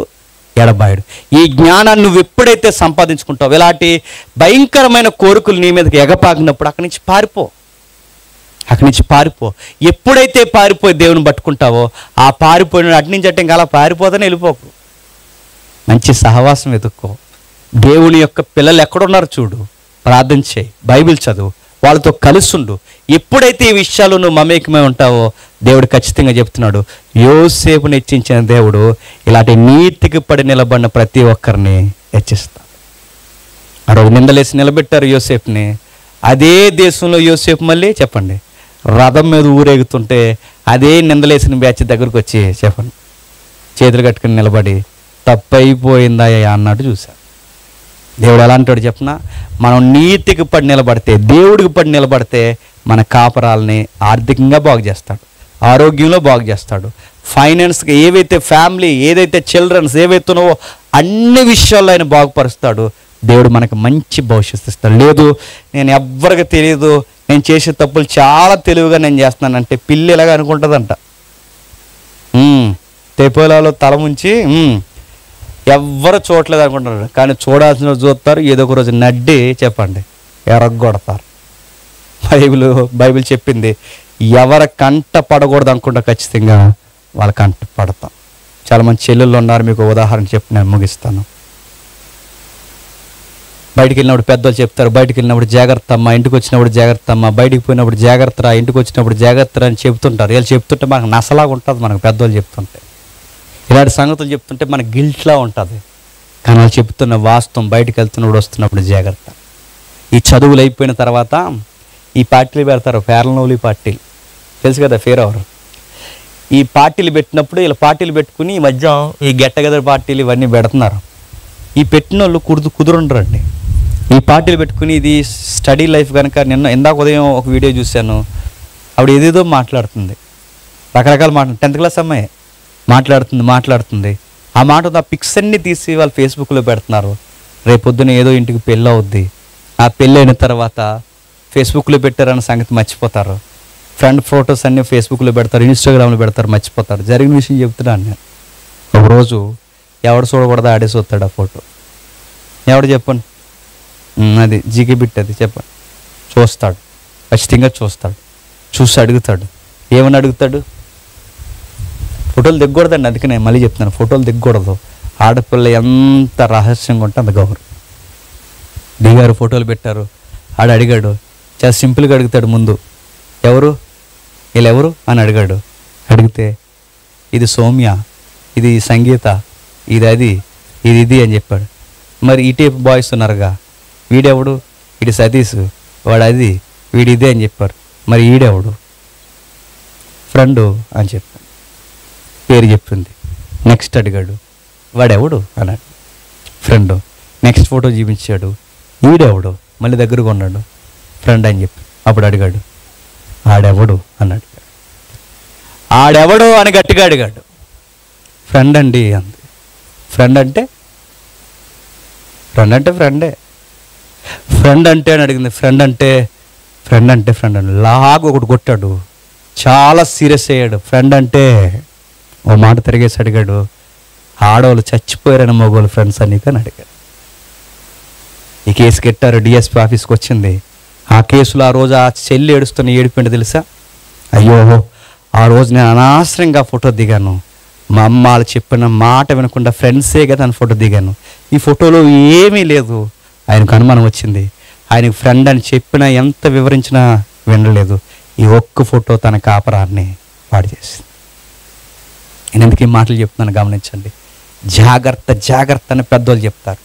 ఎడబాయడు. ఈ జ్ఞానాన్ని నువ్వు ఎప్పుడైతే సంపాదించుకుంటావు, ఇలాంటి భయంకరమైన కోరికలు నీ మీదకి ఎగపాకినప్పుడు అక్కడి నుంచి పారిపో, అక్కడి నుంచి పారిపో. ఎప్పుడైతే పారిపోయి దేవుని పట్టుకుంటావో ఆ పారిపోయిన అటు నుంచి అంటే ఇంకా అలా పారిపోతానే వెళ్ళిపోకు. మంచి సహవాసం వెతుక్కో. దేవుని యొక్క పిల్లలు ఎక్కడున్నారు చూడు, ప్రార్థన చేయి, బైబిల్ చదువు, వాళ్ళతో కలిసుండు. ఎప్పుడైతే ఈ విషయాలు నువ్వు మమేకమై ఉంటావో దేవుడు ఖచ్చితంగా చెప్తున్నాడు, యోసేపుని హెచ్చించిన దేవుడు ఇలాంటి నీతికి పడి నిలబడిన ప్రతి ఒక్కరిని హెచ్చిస్తాడు. ఆ రోజు నిందలేసి నిలబెట్టారు యోసేపుని. అదే దేశంలో యోసేపు మళ్ళీ చెప్పండి రథం మీద ఊరేగుతుంటే అదే నిందలేసిన బ్యాచ్ దగ్గరకు వచ్చి చెప్పండి చేతులు కట్టుకుని నిలబడి తప్పైపోయిందయ్యా అన్నట్టు చూశారు. దేవుడు ఎలా అంటాడు చెప్పనా? మనం నీతికి పడి నిలబడితే, దేవుడికి పడి నిలబడితే మన కాపరాలని ఆర్థికంగా బాగు చేస్తాడు, ఆరోగ్యంలో బాగు చేస్తాడు, ఫైనాన్స్గా ఏవైతే ఫ్యామిలీ, ఏదైతే చిల్డ్రన్స్ ఏవైతున్నావో అన్ని విషయాల్లో ఆయన బాగుపరుస్తాడు. దేవుడు మనకు మంచి భవిష్యత్తు ఇస్తాడు. లేదు నేను ఎవ్వరికి తెలియదు, నేను చేసే తప్పులు చాలా తెలివిగా నేను చేస్తున్నానంటే పిల్లి ఎలాగా అనుకుంటుందంట. తెపోలాలో తల ముంచి ఎవ్వరు చూడలేదు అనుకుంటున్నారు, కానీ చూడాల్సిన చూస్తారు, ఏదో ఒక రోజు నడ్డి చెప్పండి ఎరగొడతారు. బైబిల్ చెప్పింది ఎవరి కంట పడకూడదు అనుకుంటా ఖచ్చితంగా వాళ్ళ కంట పడతాం. చాలా మంది చెల్లెళ్ళు ఉన్నారు, మీకు ఉదాహరణ చెప్పి నేను ముగిస్తాను. బయటికి వెళ్ళినప్పుడు పెద్దలు చెప్తారు, బయటికి వెళ్ళినప్పుడు జాగ్రత్త అమ్మ, ఇంటికి వచ్చినప్పుడు జాగ్రత్త అమ్మ, బయటికి పోయినప్పుడు జాగ్రత్త రా, ఇంటికి వచ్చినప్పుడు జాగ్రత్త అని చెప్తుంటారు. వీళ్ళు చెప్తుంటే మనకు నసలాగా ఉంటుంది, మనకు పెద్దలు చెప్తుంటే ఇలాంటి సంగతులు చెప్తుంటే మనకు గిల్ట్లా ఉంటుంది. కానీ వాళ్ళు చెప్తున్న వాస్తవం, బయటికి వెళ్తున్నప్పుడు వస్తున్నప్పుడు జాగ్రత్త. ఈ చదువులు అయిపోయిన తర్వాత ఈ పార్టీలు పెడతారు, ఫేర్ లవ్లీ పార్టీలు తెలుసు కదా, ఫేర్ అవర్. ఈ పార్టీలు పెట్టినప్పుడు వీళ్ళు పార్టీలు పెట్టుకుని ఈ మధ్య ఈ గెట్టగదర్ పార్టీలు ఇవన్నీ పెడుతున్నారు. ఈ పెట్టిన వాళ్ళు కుదురుండరండి. ఈ పార్టీలు పెట్టుకుని ఇది స్టడీ లైఫ్ కనుక. ఇందాక ఉదయం ఒక వీడియో చూశాను, ఆవిడ ఏదేదో మాట్లాడుతుంది, రకరకాల 10th క్లాస్ అమ్మాయి మాట్లాడుతుంది. ఆ మాట ఆ పిక్స్ అన్నీ తీసి వాళ్ళు ఫేస్బుక్లో పెడుతున్నారు. రేపొద్దున ఏదో ఇంటికి పెళ్ళి అవుద్ది. ఆ పెళ్ళి అయిన తర్వాత ఫేస్బుక్లో పెట్టారన్న సంగతి మర్చిపోతారు. ఫ్రెండ్ ఫొటోస్ అన్నీ ఫేస్బుక్లో పెడతారు, ఇన్స్టాగ్రామ్లో పెడతారు, మర్చిపోతారు. జరిగిన విషయం చెప్తున్నాను నేను. ఒకరోజు ఎవడు చూడకూడదు ఆడే చూస్తాడు ఆ ఫోటో. ఎవడు చెప్పండి? అది జీకే బిట్, అది చెప్పండి. చూస్తాడు, ఖచ్చితంగా చూస్తాడు. చూసి అడుగుతాడు. ఏమని అడుగుతాడు? ఫోటోలు దిగకూడదండి. అందుకే నేను మళ్ళీ చెప్తున్నాను, ఫోటోలు దిగకూడదు. ఆడపిల్ల ఎంత రహస్యంగా ఉంటే అంత గౌరవం. దిగారు, ఫోటోలు పెట్టారు. ఆడు అడిగాడు, చాలా సింపుల్గా అడుగుతాడు. ముందు ఎవరు వీళ్ళెవరు అని అడిగాడు. అడిగితే ఇది సౌమ్య, ఇది సంగీత, ఇది అది, ఇది అని చెప్పాడు. మరి ఈ టైప్ బాయ్స్ ఉన్నారుగా, వీడెవడు? వీడి సతీష్, వాడు అది, వీడి ఇదే అని చెప్పారు. మరి ఈడెవడు? ఫ్రెండు అని చెప్పాడు. పేరు చెప్పింది. నెక్స్ట్ అడిగాడు, వాడెవడు అన్నాడు. ఫ్రెండు. నెక్స్ట్ ఫోటో చూపించాడు. ఈడెవడు? మళ్ళీ దగ్గరకు ఉన్నాడు. ఫ్రెండ్ అని చెప్పి అప్పుడు అడిగాడు, ఆడెవడు అన్నాడు. ఆడెవడు అని గట్టిగా అడిగాడు. ఫ్రెండ్ అండి అంది. ఫ్రెండ్ అంటే ఫ్రెండే. ఫ్రెండ్ అంటే అని అడిగింది. ఫ్రెండ్ అంటే లాగా ఒకటి కొట్టాడు. చాలా సీరియస్ అయ్యాడు. ఫ్రెండ్ అంటే ఓ మాట తిరిగేసి అడిగాడు, ఆడవాళ్ళు చచ్చిపోయారని మగవాళ్ళు ఫ్రెండ్స్ అని కానీ అడిగాడు. ఈ కేసు కట్టారు, డిఎస్పీ ఆఫీస్కి వచ్చింది. ఆ కేసులో ఆ రోజు ఆ చెల్లి ఏడుస్తున్న ఏడిపోయింది తెలుసా? అయ్యో, ఆ రోజు నేను అనవసరంగా ఫోటో దిగాను. మా అమ్మ వాళ్ళు చెప్పిన మాట వినకుండా ఫ్రెండ్సే కదా అని ఫోటో దిగాను. ఈ ఫోటోలో ఏమీ లేదు. ఆయనకు అనుమానం వచ్చింది. ఆయనకు ఫ్రెండ్ అని చెప్పినా ఎంత వివరించినా వినలేదు. ఈ ఒక్క ఫోటో తన కాపరాన్ని పాడు చేసింది. నేను ఎందుకు ఈ మాటలు చెప్తున్నాను గమనించండి. జాగ్రత్త అని పెద్దోళ్ళు చెప్తారు.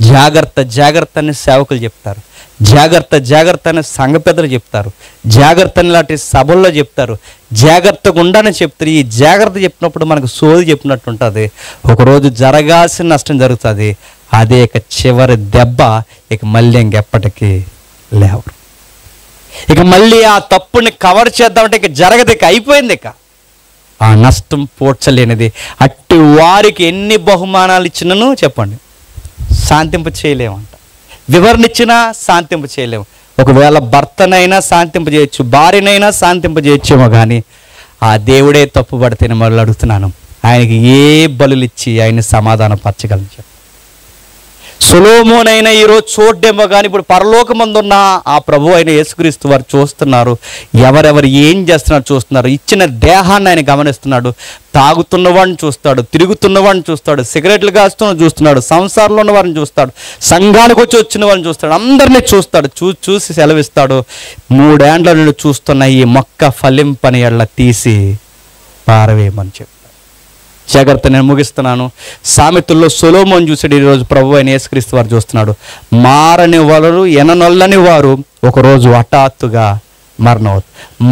జాగ్రత్త అని సేవకులు చెప్తారు. జాగ్రత్త అని సంఘ పెద్దలు చెప్తారు. జాగ్రత్త అని లాంటి సభల్లో చెప్తారు. జాగ్రత్తగా ఉండని చెప్తారు. ఈ జాగ్రత్త చెప్పినప్పుడు మనకు సోది చెప్పినట్టు ఉంటుంది. ఒకరోజు జరగాల్సిన నష్టం జరుగుతుంది. అదే ఇక చివరి దెబ్బ. ఇక మళ్ళీ ఇంకెప్పటికీ లేవరు. ఇక మళ్ళీ ఆ తప్పుని కవర్ చేద్దామంటే ఇక జరగదు. ఇక అయిపోయింది. ఇక ఆ నష్టం పోడ్చలేనిది. అట్టి వారికి ఎన్ని బహుమానాలు ఇచ్చినను చెప్పండి, శాంతింప చేయలేమంట. వివరణ ఇచ్చినా శాంతింప చేయలేము. ఒకవేళ భర్తనైనా శాంతింప చేయొచ్చు, భార్యనైనా శాంతింప చేయొచ్చేమో, కానీ ఆ దేవుడే తప్పు పడితేనే మళ్ళీ అడుగుతున్నాను, ఆయనకి ఏ బలులు ఇచ్చి ఆయన్ని సమాధానం పరచగలను చెప్పు. సొలొమోనైనా ఈరోజు చూడ్డేమో, కానీ ఇప్పుడు పరలోకమందున్న ఆ ప్రభు అయిన యేసుక్రీస్తు వారు చూస్తున్నారు. ఎవరెవరు ఏం చేస్తున్నారు చూస్తున్నారు. ఇచ్చిన దేహాన్ని ఆయన గమనిస్తున్నాడు. తాగుతున్నవాడిని చూస్తాడు, తిరుగుతున్నవాడిని చూస్తాడు, సిగరెట్లు కాస్తున్న చూస్తున్నాడు, సంసారంలో ఉన్న వారిని చూస్తాడు, సంఘానికి వచ్చిన వారిని చూస్తాడు, అందరినీ చూస్తాడు. చూసి సెలవిస్తాడు, 3 ఏండ్ల నుండి చూస్తున్న ఈ మొక్క ఫలింపని ఎళ్ళ తీసి పారవేయమని చెప్పాడు. జాగ్రత్త. నేను ముగిస్తున్నాను. సామెతల్లో సొలొమోను చూసాడు. ఈరోజు ప్రభు అయిన యేసుక్రీస్తు వారు చూస్తున్నాడు. మారని వారు, ఎననొల్లని వారు ఒకరోజు హఠాత్తుగా మరణం.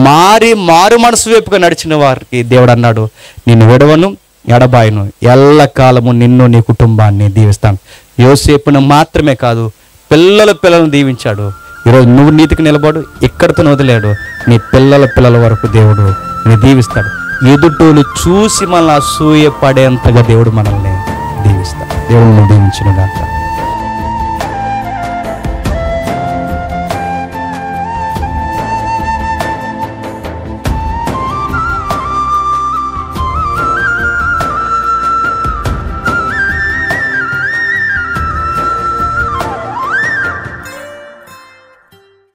మారు మనసు వైపుగా నడిచిన వారికి దేవుడు అన్నాడు, నిన్ను విడవను ఎడబాయను, ఎల్లకాలము నిన్ను నీ కుటుంబాన్ని దీవిస్తాను. యోసేపును మాత్రమే కాదు, పిల్లలను దీవించాడు. ఈరోజు నువ్వు నీతికి నిలబడు. ఇక్కడితో వదిలేడు. నీ పిల్లల వరకు దేవుడు నిన్ను దీవిస్తాడు. ఎదుటోళ్ళు చూసి మనల్ని అసూయ పడేంతగా దేవుడు మనల్ని దీవిస్తాడు. దేవుడు దీవించును గాక.